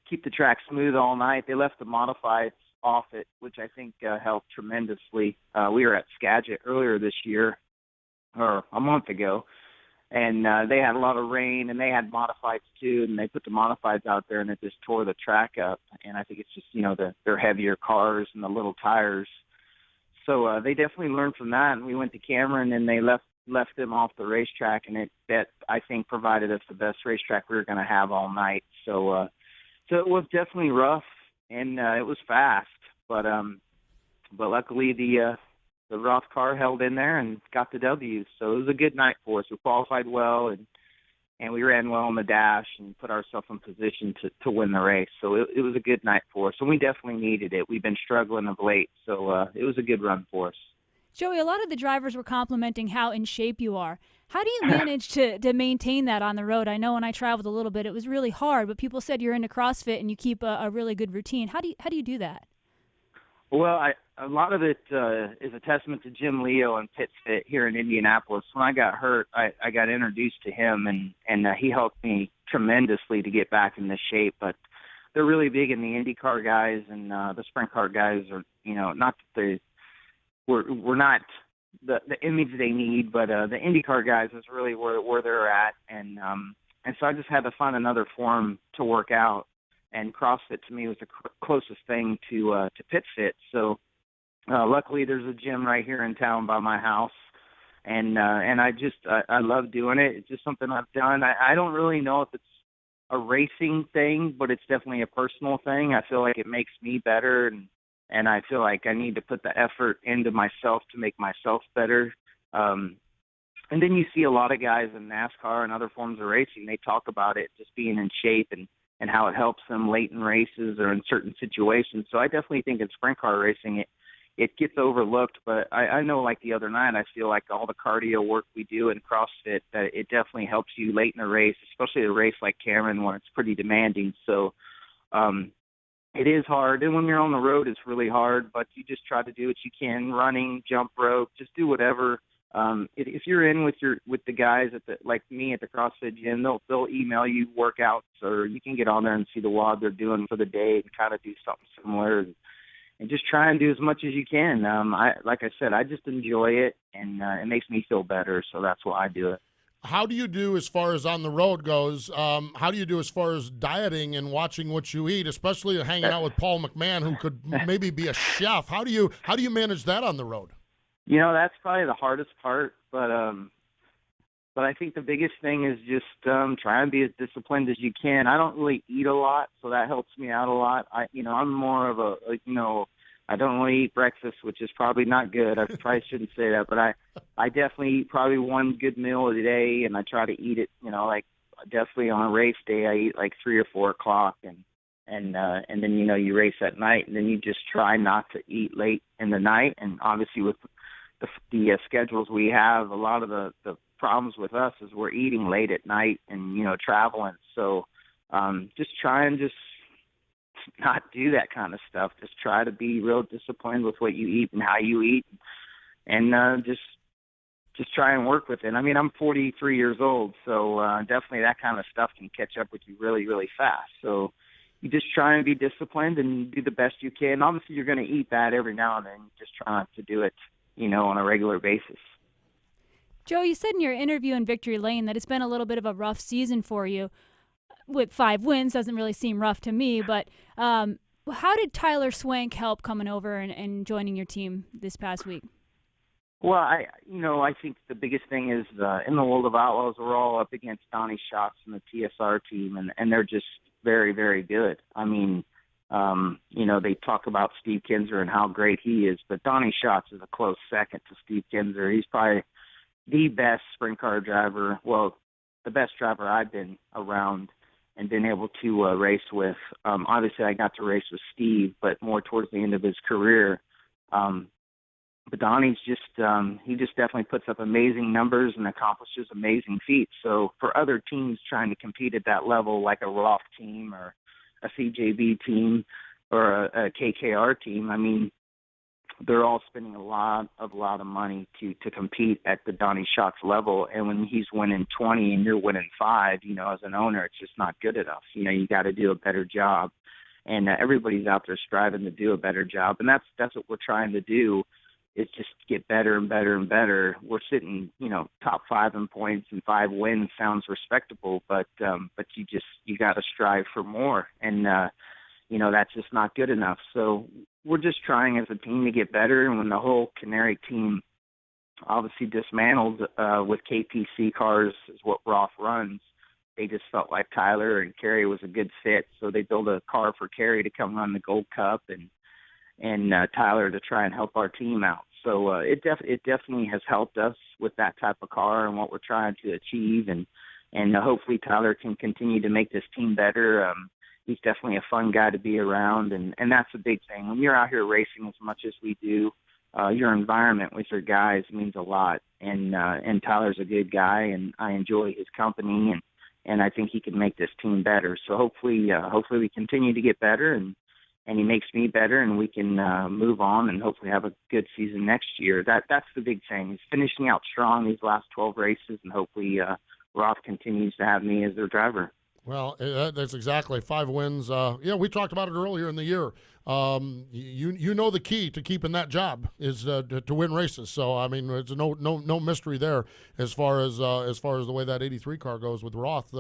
keep the track smooth all night. They left the modifieds off it, which I think helped tremendously. We were at Skagit earlier this year, or a month ago, and they had a lot of rain, and they had modifieds too, and they put the modifieds out there, and it just tore the track up. And I think it's just, their heavier cars and the little tires. So they definitely learned from that, and we went to Cameron, and they left them off the racetrack, and that I think provided us the best racetrack we were going to have all night. So it was definitely rough, and it was fast, but luckily the Roth car held in there and got the W. So it was a good night for us. We qualified well, and we ran well on the dash and put ourselves in position to win the race. So it was a good night for us, and we definitely needed it. We've been struggling of late, so it was a good run for us. Joey, a lot of the drivers were complimenting how in shape you are. How do you manage to maintain that on the road? I know when I traveled a little bit, it was really hard, but people said you're into CrossFit and you keep a really good routine. How do you do that? Well, a lot of it is a testament to Jim Leo and PitFit here in Indianapolis. When I got hurt, I got introduced to him, and he helped me tremendously to get back into shape. But they're really big in the IndyCar guys, and the sprint car guys are, not that we're not the image they need, but the IndyCar guys is really where they're at, and so I just had to find another form to work out, and CrossFit to me was the closest thing to PitFit. So luckily there's a gym right here in town by my house, and I love doing it. It's just something I've done. I don't really know if it's a racing thing, but it's definitely a personal thing. I feel like it makes me better, and I feel like I need to put the effort into myself to make myself better. And then you see a lot of guys in NASCAR and other forms of racing, they talk about it just being in shape and how it helps them late in races or in certain situations. So I definitely think in sprint car racing it gets overlooked, but I know like the other night, I feel like all the cardio work we do in CrossFit, that it definitely helps you late in a race, especially a race like Cameron where it's pretty demanding. So it is hard, and when you're on the road, it's really hard, but you just try to do what you can, running, jump rope, just do whatever. If you're in with the guys like me at the CrossFit gym, they'll email you workouts, or you can get on there and see the WOD they're doing for the day and kind of do something similar, and just try and do as much as you can. Like I said, I just enjoy it, and it makes me feel better, so that's why I do it. How do you do as far as on the road goes? How do you do as far as dieting and watching what you eat, especially hanging out with Paul McMahon, who could maybe be a chef? How do you manage that on the road? That's probably the hardest part, but I think the biggest thing is just try and be as disciplined as you can. I don't really eat a lot, so that helps me out a lot. I'm more of I don't really eat breakfast, which is probably not good. I probably shouldn't say that, but I definitely eat probably one good meal a day, and I try to eat it, like definitely on a race day, I eat like 3 or 4 o'clock, and then, you race at night, and then you just try not to eat late in the night. And obviously with the schedules we have, a lot of the problems with us is we're eating late at night and, traveling. So just try and just not do that kind of stuff. Just try to be real disciplined with what you eat and how you eat, and just try and work with it. I mean, I'm 43 years old, so definitely that kind of stuff can catch up with you really, really fast. So you just try and be disciplined and do the best you can. Obviously, you're going to eat that every now and then. Just try not to do it, on a regular basis. Joe, you said in your interview in Victory Lane that it's been a little bit of a rough season for you. with 5 wins doesn't really seem rough to me. But how did Tyler Swank help coming over and joining your team this past week? Well, I think the biggest thing is in the World of Outlaws, we're all up against Donnie Schatz and the TSR team, and they're just very, very good. I mean, they talk about Steve Kinzer and how great he is, but Donnie Schatz is a close second to Steve Kinzer. He's probably the best sprint car driver, well, the best driver I've been around and been able to race with. Obviously, I got to race with Steve, but more towards the end of his career. But Donnie's he just definitely puts up amazing numbers and accomplishes amazing feats. So for other teams trying to compete at that level, like a Roth team or a CJB team or a KKR team, I mean, they're all spending a lot of money to compete at the Donnie Schatz level. And when he's winning 20 and you're winning 5, as an owner, it's just not good enough. You got to do a better job. And everybody's out there striving to do a better job. And that's what we're trying to do. It's just get better and better and better. We're sitting, top 5 in points and 5 wins sounds respectable, but you got to strive for more, and that's just not good enough. So we're just trying as a team to get better. And when the whole Canary team obviously dismantled with KPC cars is what Roth runs, they just felt like Tyler and Kerry was a good fit, so they built a car for Kerry to come run the Gold Cup and Tyler to try and help our team out. So it definitely has helped us with that type of car and what we're trying to achieve, and hopefully Tyler can continue to make this team better. He's definitely a fun guy to be around, and that's a big thing. When you're out here racing as much as we do, your environment with your guys means a lot, and Tyler's a good guy, and I enjoy his company, and I think he can make this team better. So hopefully we continue to get better, and he makes me better, and we can move on and hopefully have a good season next year. That's the big thing, is finishing out strong these last 12 races, and hopefully Roth continues to have me as their driver. Well, that's exactly 5 wins. We talked about it earlier in the year. The key to keeping that job is to win races. So I mean, it's no mystery there as far as the way that 83 car goes with Roth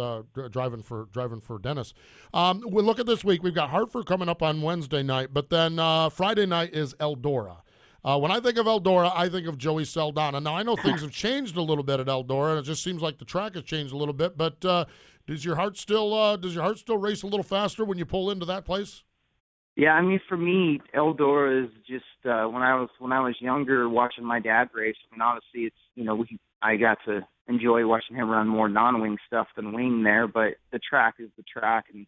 driving for Dennis. We look at this week. We've got Hartford coming up on Wednesday night, but then Friday night is Eldora. When I think of Eldora, I think of Joey Saldana. Now I know things have changed a little bit at Eldora, and it just seems like the track has changed a little bit. But does your heart still race a little faster when you pull into that place? Yeah, I mean, for me, Eldora is just when I was younger, watching my dad race. I mean, honestly, it's I got to enjoy watching him run more non-wing stuff than wing there. But the track is the track, and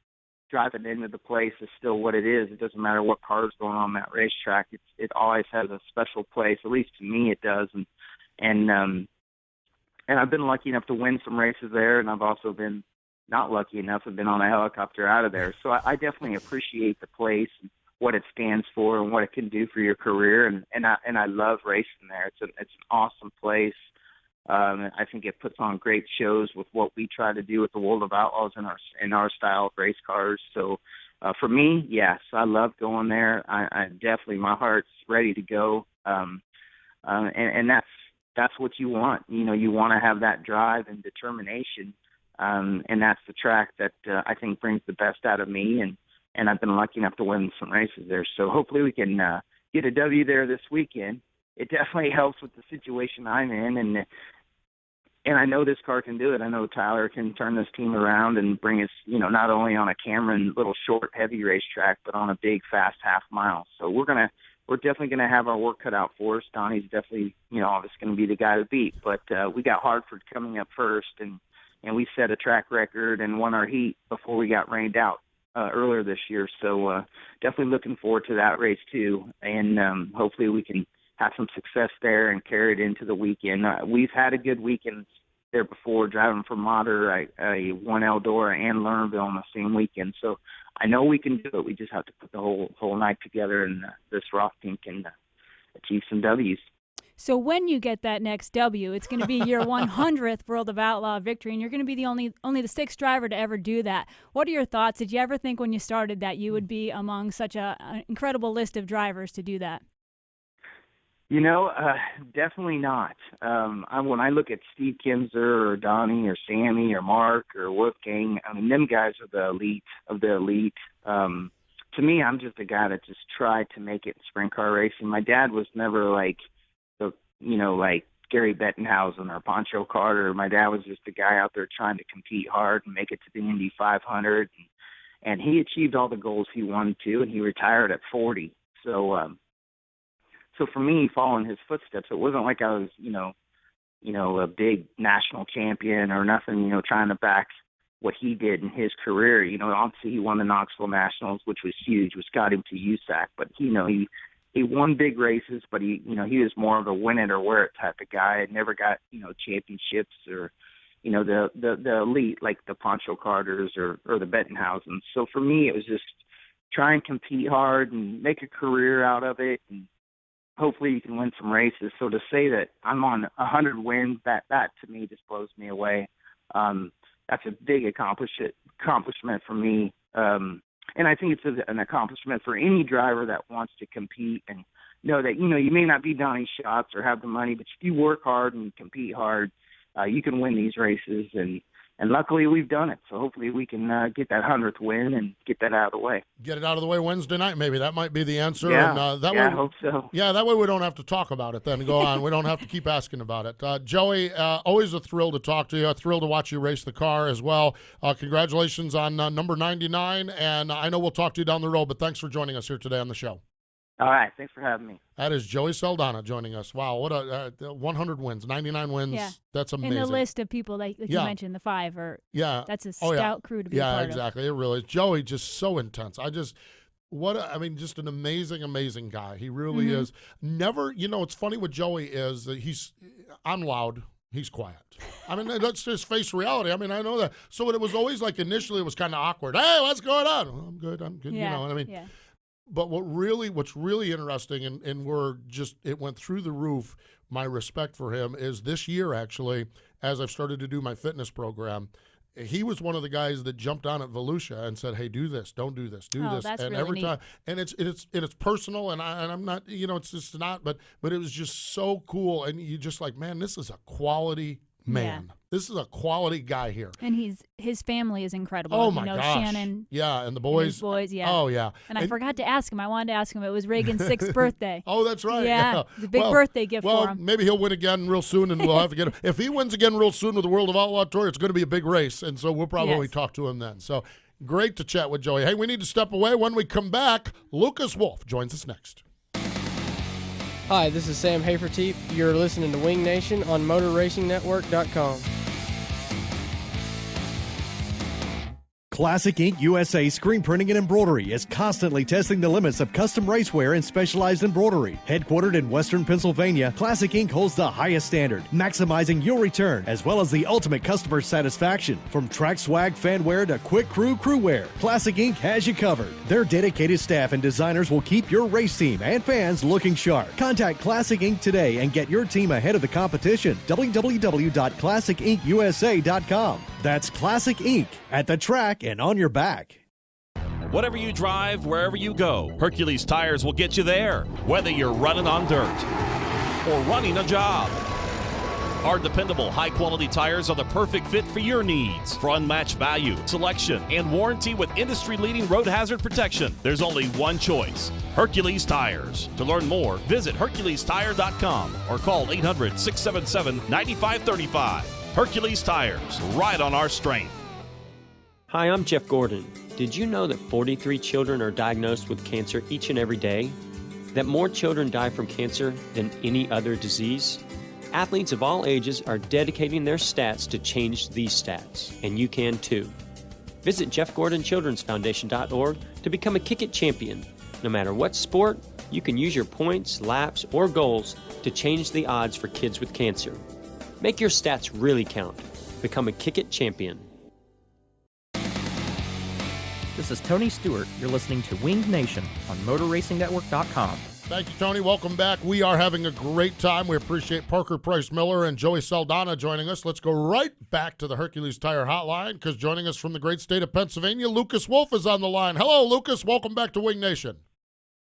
driving into the place is still what it is. It doesn't matter what car's going on that racetrack. It always has a special place. At least to me, it does. And I've been lucky enough to win some races there, and I've also been not lucky enough to have been on a helicopter out of there. So I definitely appreciate the place, and what it stands for, and what it can do for your career. And I love racing there. It's an awesome place. I think it puts on great shows with what we try to do with the World of Outlaws in our style of race cars. So for me, yes, I love going there. I definitely, my heart's ready to go. And that's what you want. You want to have that drive and determination. And that's the track that I think brings the best out of me, and I've been lucky enough to win some races there. So hopefully we can get a W there this weekend. It definitely helps with the situation I'm in, and I know this car can do it. I know Tyler can turn this team around and bring us, not only on a Cameron little short, heavy racetrack, but on a big, fast half mile. So we're definitely gonna have our work cut out for us. Donnie's definitely, obviously going to be the guy to beat, but we got Hartford coming up first, and we set a track record and won our heat before we got rained out earlier this year. So definitely looking forward to that race too. And hopefully we can have some success there and carry it into the weekend. We've had a good weekend there before, driving from Mater. I won Eldora and Lernerville on the same weekend. So I know we can do it. We just have to put the whole night together, and this Roth team can achieve some W's. So when you get that next W, it's going to be your 100th World of Outlaw victory, and you're going to be the only the 6th driver to ever do that. What are your thoughts? Did you ever think when you started that you would be among such an incredible list of drivers to do that? Definitely not. When I look at Steve Kinzer or Donnie or Sammy or Mark or Wolfgang, I mean, them guys are the elite of the elite. To me, I'm just a guy that just tried to make it in sprint car racing. My dad was never like like Gary Bettenhausen or Pancho Carter. My dad was just a guy out there trying to compete hard and make it to the Indy 500. And he achieved all the goals he wanted to, and he retired at 40. So for me, following his footsteps, it wasn't like I was, a big national champion or nothing, trying to back what he did in his career. Obviously he won the Knoxville Nationals, which was huge, which got him to USAC. But, he won big races, but he was more of a win it or wear it type of guy. It never got, championships or, the elite like the Pancho Carters or the Bettenhausens. So for me, it was just try and compete hard and make a career out of it, and hopefully you can win some races. So to say that I'm on 100 wins, that to me just blows me away. That's a big accomplishment for me. And I think it's an accomplishment for any driver that wants to compete and know that, you may not be Donnie Schatz or have the money, but if you work hard and compete hard, you can win these races. And luckily we've done it. So hopefully we can get that 100th win and get that out of the way. Get it out of the way Wednesday night, maybe. That might be the answer. Yeah, and, I hope so. Yeah, that way we don't have to talk about it then. Go on. We don't have to keep asking about it. Joey, always a thrill to talk to you. A thrill to watch you race the car as well. Congratulations on number 99. And I know we'll talk to you down the road, but thanks for joining us here today on the show. All right. Thanks for having me. That is Joey Saldana joining us. Wow, what a 100 wins, 99 wins. Yeah. That's amazing. In the list of people, like you mentioned, the 5 or that's a stout crew to be a part of. Yeah, exactly. It really is. Joey just so intense. Just an amazing, amazing guy. He really is. Never, it's funny with Joey is that I'm loud. He's quiet. I mean, let's just face reality. I mean, I know that. So it was always like initially it was kind of awkward. Hey, what's going on? Well, I'm good. Yeah. You know what I mean? Yeah. But what's really interesting, and it went through the roof, my respect for him, is this year actually, as I've started to do my fitness program, he was one of the guys that jumped on at Volusia and said, "Hey, do this, don't do this, do this." That's and really every neat. time, and it's personal, and I'm not, it's just not, but it was just so cool, and you just like, man, this is a quality man. Yeah. This is a quality guy here. And his family is incredible. Oh, my gosh. Shannon. Yeah, and the boys. And his boys, yeah. Oh, yeah. And I forgot to ask him. I wanted to ask him. It was Reagan's 6th birthday. Oh, that's right. Yeah. It's a big birthday gift for him. Maybe he'll win again real soon, and we'll have to get him. If he wins again real soon with the World of Outlaw Tour, it's going to be a big race, and so we'll probably talk to him then. So great to chat with Joey. Hey, we need to step away. When we come back, Lucas Wolfe joins us next. Hi, this is Sam Haferteep. You're listening to Wing Nation on MotorRacingNetwork.com. Classic Ink USA Screen Printing and Embroidery is constantly testing the limits of custom racewear and specialized embroidery. Headquartered in Western Pennsylvania, Classic Ink holds the highest standard, maximizing your return as well as the ultimate customer satisfaction. From track swag fanwear to quick crew wear, Classic Ink has you covered. Their dedicated staff and designers will keep your race team and fans looking sharp. Contact Classic Ink today and get your team ahead of the competition. www.classicinkusa.com. That's Classic Ink at the track and on your back. Whatever you drive, wherever you go, Hercules Tires will get you there, whether you're running on dirt or running a job. Our dependable, high-quality tires are the perfect fit for your needs. For unmatched value, selection, and warranty with industry-leading road hazard protection, there's only one choice: Hercules Tires. To learn more, visit HerculesTire.com or call 800-677-9535. Hercules Tires, right on our strength. Hi, I'm Jeff Gordon. Did you know that 43 children are diagnosed with cancer each and every day? That more children die from cancer than any other disease? Athletes of all ages are dedicating their stats to change these stats, and you can too. Visit JeffGordonChildren'sFoundation.org to become a Kick It champion. No matter what sport, you can use your points, laps, or goals to change the odds for kids with cancer. Make your stats really count. Become a Kick It champion. This is Tony Stewart. You're listening to Winged Nation on MotorRacingNetwork.com. Thank you, Tony. Welcome back. We are having a great time. We appreciate Parker Price Miller and Joey Saldana joining us. Let's go right back to the Hercules Tire Hotline, because joining us from the great state of Pennsylvania, Lucas Wolfe is on the line. Hello, Lucas. Welcome back to Wing Nation.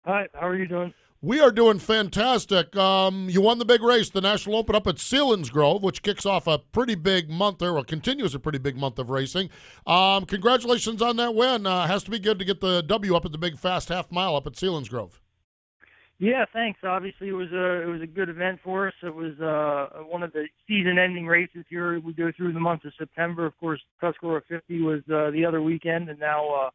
Hi. How are you doing? We are doing fantastic. You won the big race, the National Open up at Selinsgrove, which kicks off a pretty big month there, or continues a pretty big month of racing. Congratulations on that win. Has to be good to get the W up at the big fast half mile up at Selinsgrove. Yeah, thanks. Obviously, it was a good event for us. It was one of the season-ending races here. We go through the month of September. Of course, Tuscarora 50 was the other weekend, and now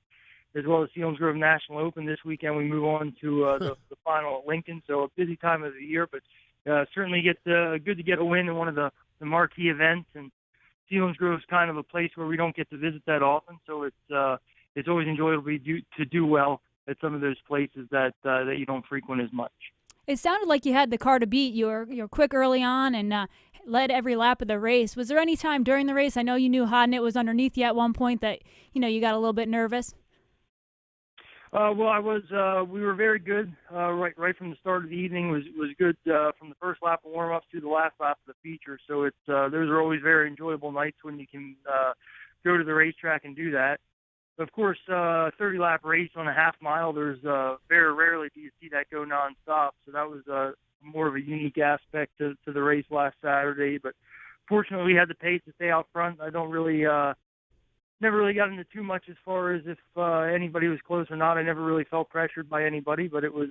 as well as Selinsgrove National Open this weekend, we move on to the final at Lincoln. So a busy time of the year, but certainly good to get a win in one of the marquee events. And Selinsgrove is kind of a place where we don't get to visit that often, so it's always enjoyable to do well at some of those places that you don't frequent as much. It sounded like you had the car to beat. You were quick early on and led every lap of the race. Was there any time during the race, I know you knew Hodnett was underneath you at one point, that you got a little bit nervous? Well, I was. We were very good right from the start of the evening. Was good from the first lap of warm-ups to the last lap of the feature. So it's those are always very enjoyable nights when you can go to the racetrack and do that. Of course, 30-lap race on a half mile, there's very rarely do you see that go nonstop. So that was more of a unique aspect to the race last Saturday. But fortunately, we had the pace to stay out front. I don't really, never really got into too much as far as if anybody was close or not. I never really felt pressured by anybody, but it was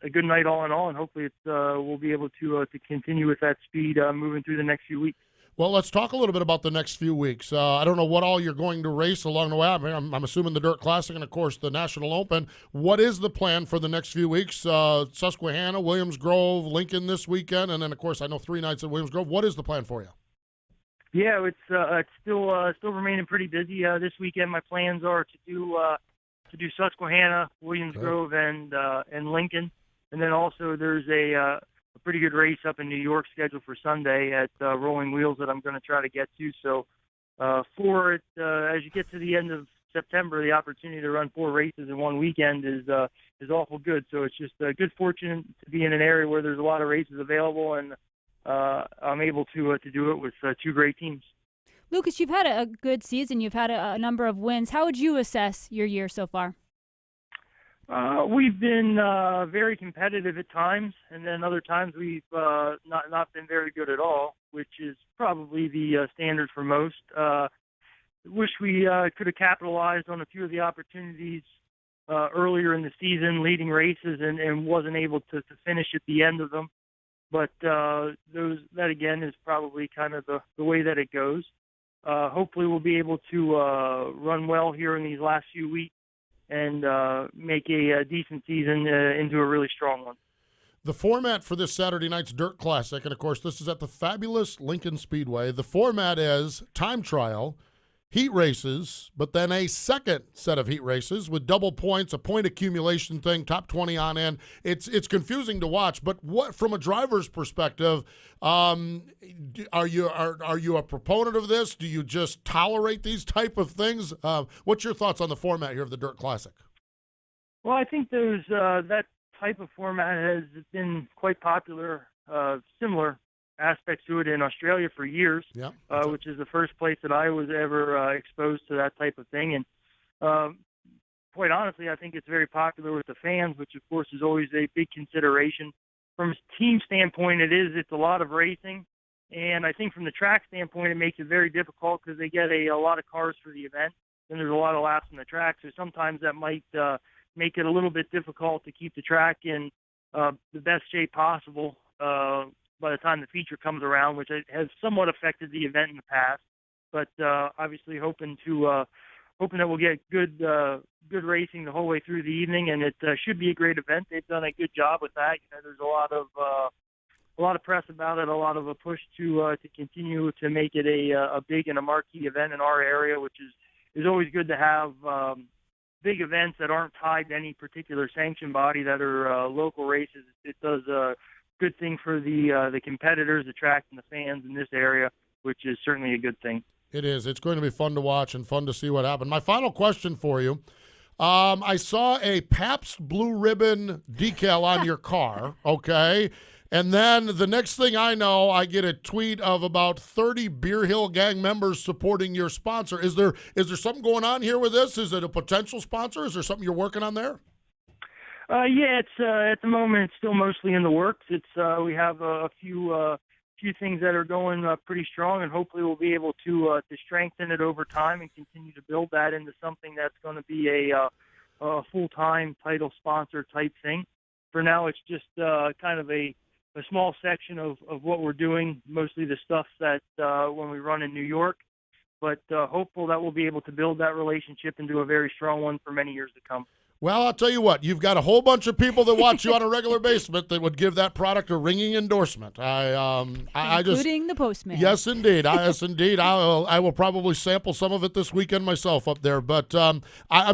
a good night all in all, and hopefully we'll be able to continue with that speed moving through the next few weeks. Well, let's talk a little bit about the next few weeks. I don't know what all you're going to race along the way. I'm assuming the Dirt Classic and, of course, the National Open. What is the plan for the next few weeks? Susquehanna, Williams Grove, Lincoln this weekend, and then, of course, I know 3 nights at Williams Grove. What is the plan for you? Yeah, it's still remaining pretty busy. This weekend, my plans are to do Susquehanna, Williams Grove, and Lincoln, and then also there's a pretty good race up in New York scheduled for Sunday at Rolling Wheels that I'm going to try to get to. So as you get to the end of September, the opportunity to run 4 races in one weekend is awful good. So it's just a good fortune to be in an area where there's a lot of races available, and I'm able to do it with 2 great teams. Lucas, you've had a good season. You've had a number of wins. How would you assess your year so far? We've been very competitive at times, and then other times we've not been very good at all, which is probably the standard for most. Wish we could have capitalized on a few of the opportunities earlier in the season, leading races, and wasn't able to finish at the end of them. But that again is probably kind of the way that it goes. Hopefully we'll be able to run well here in these last few weeks and make a decent season into a really strong one. The format for this Saturday night's Dirt Classic, and of course this is at the fabulous Lincoln Speedway, the format is time trial, heat races, but then a second set of heat races with double points, a point accumulation thing, top 20 on end. It's confusing to watch, but what from a driver's perspective, are you a proponent of this? Do you just tolerate these type of things? What's your thoughts on the format here of the Dirt Classic? Well, I think that type of format has been quite popular, similar aspects to it in Australia for years, which is the first place that I was ever exposed to that type of thing. And quite honestly, I think it's very popular with the fans, which of course is always a big consideration. From a team standpoint, it's a lot of racing. And I think from the track standpoint, it makes it very difficult because they get a lot of cars for the event, and there's a lot of laps on the track. So sometimes that might make it a little bit difficult to keep the track in the best shape possible by the time the feature comes around, which has somewhat affected the event in the past. But obviously hoping that we'll get good racing the whole way through the evening, and it should be a great event. They've done a good job with that. There's a lot of press about it, a lot of a push to continue to make it a big and a marquee event in our area, which is always good to have big events that aren't tied to any particular sanction body that are local races. It does a good thing for the competitors, the track, and the fans in this area, which is certainly a good thing. It is. It's going to be fun to watch and fun to see what happened. My final question for you. I saw a Pabst Blue Ribbon decal on your car, okay? And then the next thing I know, I get a tweet of about 30 Beer Hill Gang members supporting your sponsor. Is there something going on here with this? Is it a potential sponsor? Is there something you're working on there? Yeah, it's at the moment it's still mostly in the works. It's we have a few things that are going pretty strong, and hopefully we'll be able to strengthen it over time and continue to build that into something that's going to be a full-time title sponsor type thing. For now, it's just kind of a small section of what we're doing, mostly the stuff that when we run in New York, but hopeful that we'll be able to build that relationship into a very strong one for many years to come. Well, I'll tell you what, you've got a whole bunch of people that watch you on a regular basis that would give that product a ringing endorsement. Including the postman. Yes, indeed. Yes, indeed. I will probably sample some of it this weekend myself up there. But I'm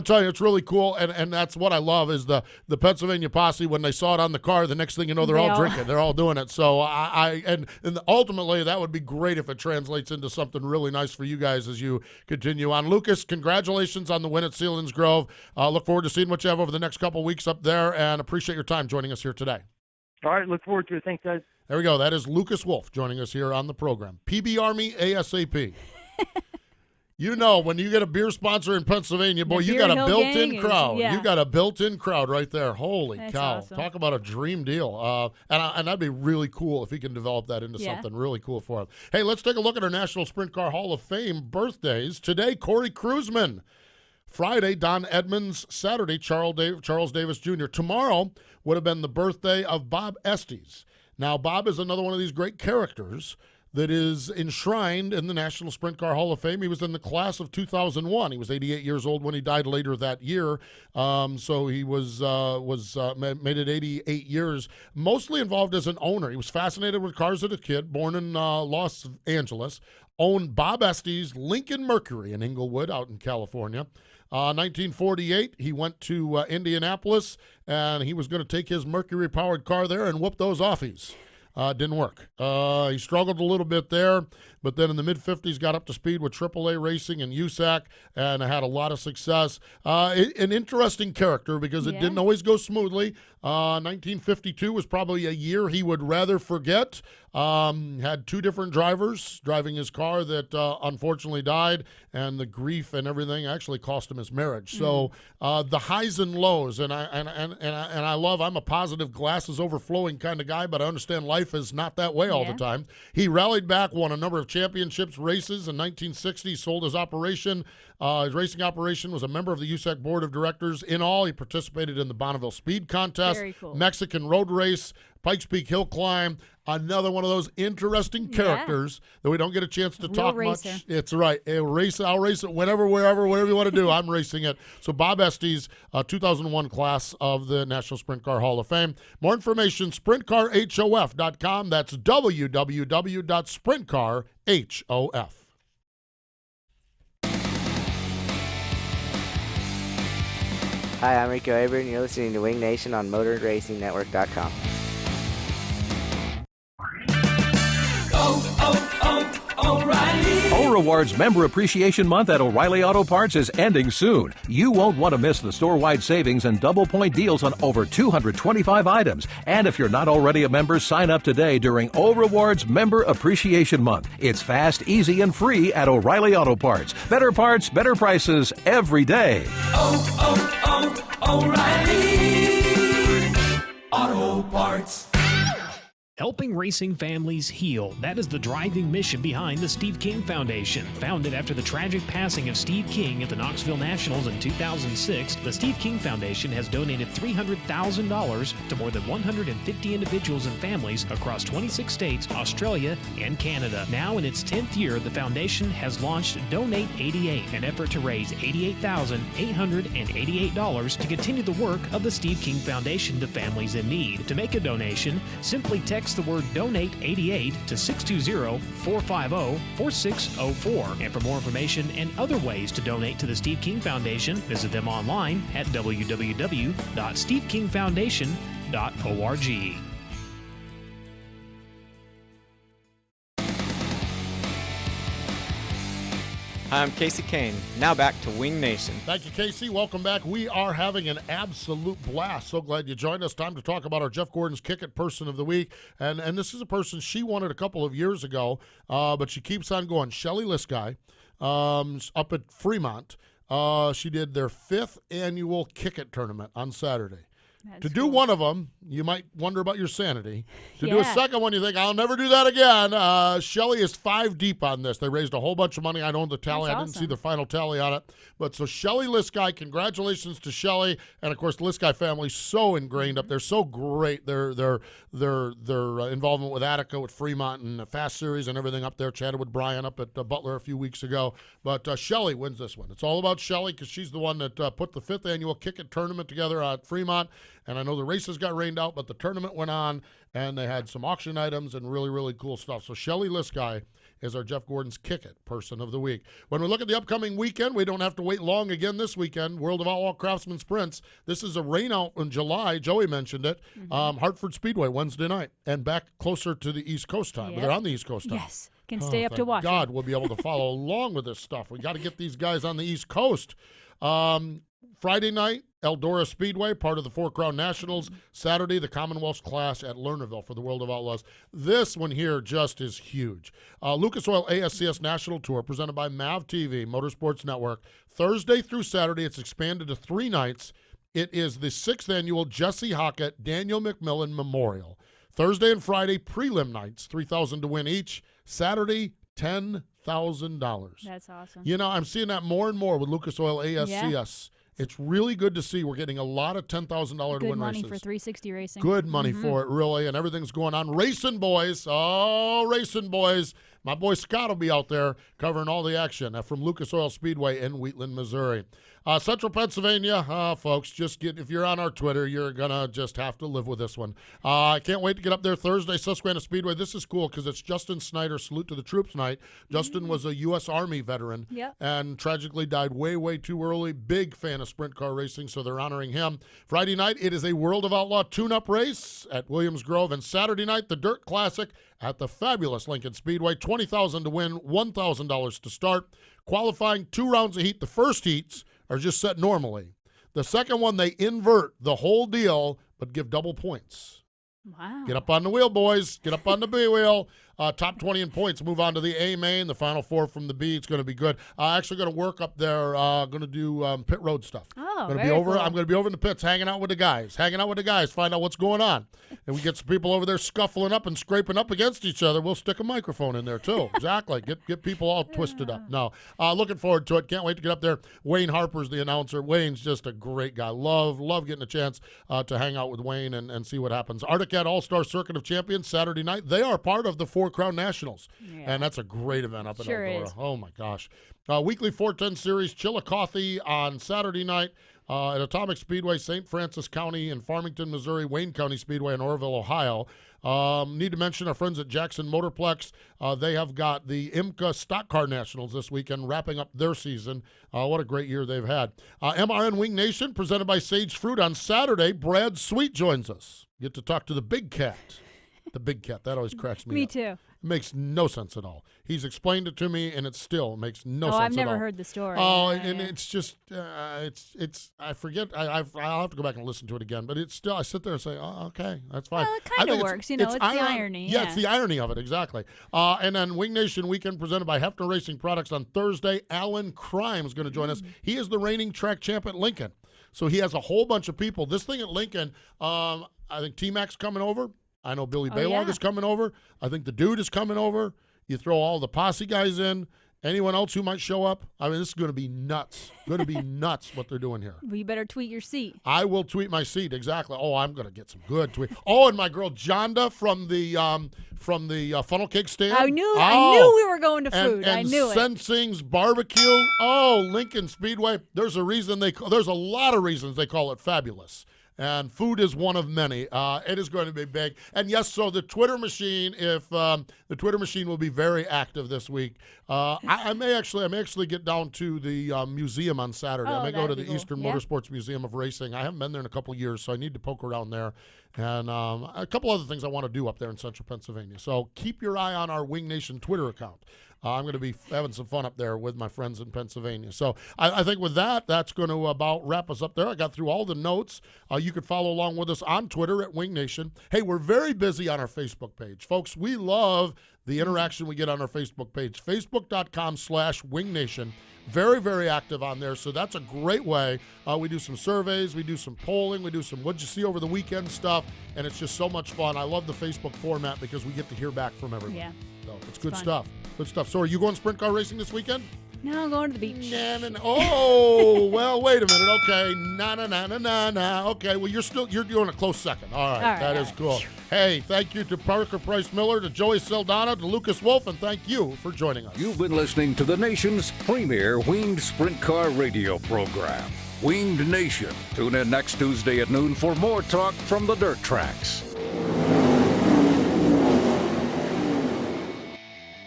telling you, it's really cool, and that's what I love is the Pennsylvania Posse. When they saw it on the car, the next thing you know, they're all drinking. They're all doing it. So and ultimately, that would be great if it translates into something really nice for you guys as you continue on. Lucas, congratulations on the win at Selinsgrove. Look forward to seeing what you have over the next couple of weeks up there, and appreciate your time joining us here today. All right, look forward to it. Thanks, guys. There we go. That is Lucas Wolfe joining us here on the program. PB Army ASAP. You know, when you get a beer sponsor in Pennsylvania, boy, you got a built-in crowd. Yeah. You got a built-in crowd right there. Holy cow. Awesome. Talk about a dream deal. And that'd be really cool if he can develop that into something really cool for him. Hey, let's take a look at our National Sprint Car Hall of Fame birthdays. Today, Corey Kruseman. Friday, Don Edmonds. Saturday, Charles Davis Jr. Tomorrow would have been the birthday of Bob Estes. Now, Bob is another one of these great characters that is enshrined in the National Sprint Car Hall of Fame. He was in the class of 2001. He was 88 years old when he died later that year. So he made it 88 years, mostly involved as an owner. He was fascinated with cars as a kid, born in Los Angeles, owned Bob Estes' Lincoln Mercury in Inglewood out in California. 1948, he went to Indianapolis, and he was going to take his Mercury-powered car there and whoop those offies. Didn't work. He struggled a little bit there, but then in the mid-50s got up to speed with AAA Racing and USAC and had a lot of success. An interesting character because it didn't always go smoothly. 1952 was probably a year he would rather forget. Had two different drivers driving his car that unfortunately died, and the grief and everything actually cost him his marriage. So the highs and lows, and I love. I'm a positive, glasses overflowing kind of guy, but I understand life is not that way all the time. He rallied back, won a number of championships, races in 1960. Sold his operation. His racing operation, was a member of the USAC board of directors. In all, he participated in the Bonneville Speed Contest, Mexican Road Race, Pikes Peak Hill Climb. Another one of those interesting characters that we don't get a chance to talk much. It's right. I'll race it whenever, wherever, whatever you want to do. I'm racing it. So Bob Estes, 2001 class of the National Sprint Car Hall of Fame. More information, sprintcarhof.com. That's www.sprintcarhof. Hi, I'm Rico Erin. You're listening to Wing Nation on MotorRacingNetwork.com. O'Reilly Rewards Member Appreciation Month at O'Reilly Auto Parts is ending soon. You won't want to miss the store-wide savings and double-point deals on over 225 items. And if you're not already a member, sign up today during O'Rewards Member Appreciation Month. It's fast, easy, and free at O'Reilly Auto Parts. Better parts, better prices every day. O'Reilly Auto Parts. Helping racing families heal. That is the driving mission behind the Steve King Foundation. Founded after the tragic passing of Steve King at the Knoxville Nationals in 2006, the Steve King Foundation has donated $300,000 to more than 150 individuals and families across 26 states, Australia, and Canada. Now in its 10th year, the foundation has launched Donate 88, an effort to raise $88,888 to continue the work of the Steve King Foundation to families in need. To make a donation, simply text the word Donate 88 to 620-450-4604. And for more information and other ways to donate to the Steve King Foundation, visit them online at www.stevekingfoundation.org. Hi, I'm Casey Kane. Now back to Wing Nation. Thank you, Casey. Welcome back. We are having an absolute blast. So glad you joined us. Time to talk about our Jeff Gordon's Kick It Person of the Week. And this is a person she won it a couple of years ago, but she keeps on going. Shelly Lisky, up at Fremont. She did their 5th annual Kick It tournament on Saturday. To do one of them, you might wonder about your sanity. To do a second one, you think, I'll never do that again. Shelley is 5 deep on this. They raised a whole bunch of money. I don't know the tally. That's I didn't see the final tally on it. But so Shelley Lisky, congratulations to Shelley. And, of course, the Lisky family so ingrained up there, so great. Their involvement with Attica, with Fremont, and the Fast Series and everything up there. Chatted with Brian up at Butler a few weeks ago. But Shelley wins this one. It's all about Shelley because she's the one that put the 5th annual Kick It tournament together at Fremont. And I know the races got rained out, but the tournament went on, and they had some auction items and really, really cool stuff. So Shelley Lisky is our Jeff Gordon's Kick It Person of the Week. When we look at the upcoming weekend, we don't have to wait long again this weekend. World of Outlaw Craftsman Sprints. This is a rain out in July. Joey mentioned it. Hartford Speedway Wednesday night, and back closer to the East Coast time. They're on the East Coast time. Yes, can stay up to watch. God, we'll be able to follow along with this stuff. We got to get these guys on the East Coast. Friday night, Eldora Speedway, part of the Four Crown Nationals. Saturday, the Commonwealth Clash at Lernerville for the World of Outlaws. This one here just is huge. Lucas Oil ASCS National Tour presented by MAV TV, Motorsports Network. Thursday through Saturday, it's expanded to 3 nights. It is the 6th annual Jesse Hockett Daniel McMillan Memorial. Thursday and Friday, prelim nights, $3,000 to win each. Saturday, $10,000. That's awesome. You know, I'm seeing that more and more with Lucas Oil ASCS. It's really good to see. We're getting a lot of $10,000 to win races. Good money for 360 racing. Good money for it, really, and everything's going on. Racing boys. Oh, racing boys. My boy Scott will be out there covering all the action from Lucas Oil Speedway in Wheatland, Missouri. Central Pennsylvania, folks, if you're on our Twitter, you're going to just have to live with this one. I can't wait to get up there Thursday, Susquehanna Speedway. This is cool because it's Justin Snyder Salute to the Troops night. Justin was a U.S. Army veteran and tragically died way, way too early. Big fan of sprint car racing, so they're honoring him. Friday night, it is a World of Outlaw tune-up race at Williams Grove. And Saturday night, the Dirt Classic at the fabulous Lincoln Speedway. $20,000 to win, $1,000 to start. Qualifying 2 rounds of heat. The first heats are just set normally. The second one, they invert the whole deal, but give double points. Wow. Get up on the wheel, boys. Get up on the B wheel. Top 20 in points. Move on to the A main. The final 4 from the B. It's going to be good. Actually going to work up there. Going to do pit road stuff. Oh, gonna very be over. cool. I'm going to be over in the pits, hanging out with the guys. Find out what's going on. And we get some people over there scuffling up and scraping up against each other. We'll stick a microphone in there too. Exactly. Get people all twisted up. No, looking forward to it. Can't wait to get up there. Wayne Harper's the announcer. Wayne's just a great guy. Love getting a chance to hang out with Wayne and see what happens. Arctic All-Star Circuit of Champions Saturday night. They are part of the Four Crown Nationals. Yeah. And that's a great event up in Eldora. Is. Oh, my gosh. Weekly 410 Series, Chillicothe on Saturday night at Atomic Speedway, St. Francis County in Farmington, Missouri, Wayne County Speedway in Orrville, Ohio. Need to mention our friends at Jackson Motorplex. They have got the IMCA Stock Car Nationals this weekend, wrapping up their season. What a great year they've had. MRN Wing Nation, presented by Sage Fruit on Saturday. Brad Sweet joins us. Get to talk to the big cat. The big cat. That always cracks me up. Me too. It makes no sense at all. He's explained it to me, and it still makes no sense at all. I've never heard the story. It's just, I forget. I'll have to go back and listen to it again. But it's still, I sit there and say, oh, okay, that's fine. Well, it kind of works. It's the irony. Yeah, it's the irony of it, exactly. And then Wing Nation Weekend presented by Hefner Racing Products on Thursday. Alan Crime is going to join us. He is the reigning track champ at Lincoln. So he has a whole bunch of people. This thing at Lincoln, I think T-Mac's coming over. I know Billy Baylog is coming over. I think the Dude is coming over. You throw all the posse guys in. Anyone else who might show up? I mean, this is going to be nuts. Going to be nuts what they're doing here. Well, you better tweet your seat. I will tweet my seat, exactly. Oh, I'm going to get some good tweets. Oh, and my girl Jonda from the funnel cake stand. I knew we were going to food. And I knew it. Sensing's Barbecue. Oh, Lincoln Speedway. There's a lot of reasons they call it fabulous. And food is one of many. It is going to be big. And yes, so the Twitter machine, the Twitter machine will be very active this week. I may actually get down to the museum on Saturday. I may go to the Eastern Motorsports Museum of Racing. I haven't been there in a couple years, so I need to poke around there. And a couple other things I want to do up there in Central Pennsylvania. So keep your eye on our Wing Nation Twitter account. I'm going to be having some fun up there with my friends in Pennsylvania. So I think with that, that's going to about wrap us up there. I got through all the notes. You could follow along with us on Twitter at Wing Nation. Hey, we're very busy on our Facebook page. Folks, we love the interaction we get on our Facebook page, facebook.com/wingnation. Very, very active on there, so that's a great way. We do some surveys, we do some polling, we do some what'd you see over the weekend stuff, and it's just so much fun. I love the Facebook format because we get to hear back from everyone. Yeah. So it's good stuff. Good stuff. So are you going sprint car racing this weekend? No, I'm going to the beach. Oh, well, wait a minute. Okay, na. Okay, well, you're doing a close second. All right, that is cool. Hey, thank you to Parker Price Miller, to Joey Saldana, to Lucas Wolfe, and thank you for joining us. You've been listening to the nation's premier winged sprint car radio program, Winged Nation. Tune in next Tuesday at noon for more talk from the dirt tracks.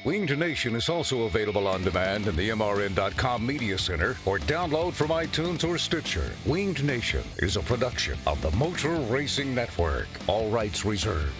Winged Nation is also available on demand in the MRN.com Media Center or download from iTunes or Stitcher. Winged Nation is a production of the Motor Racing Network. All rights reserved.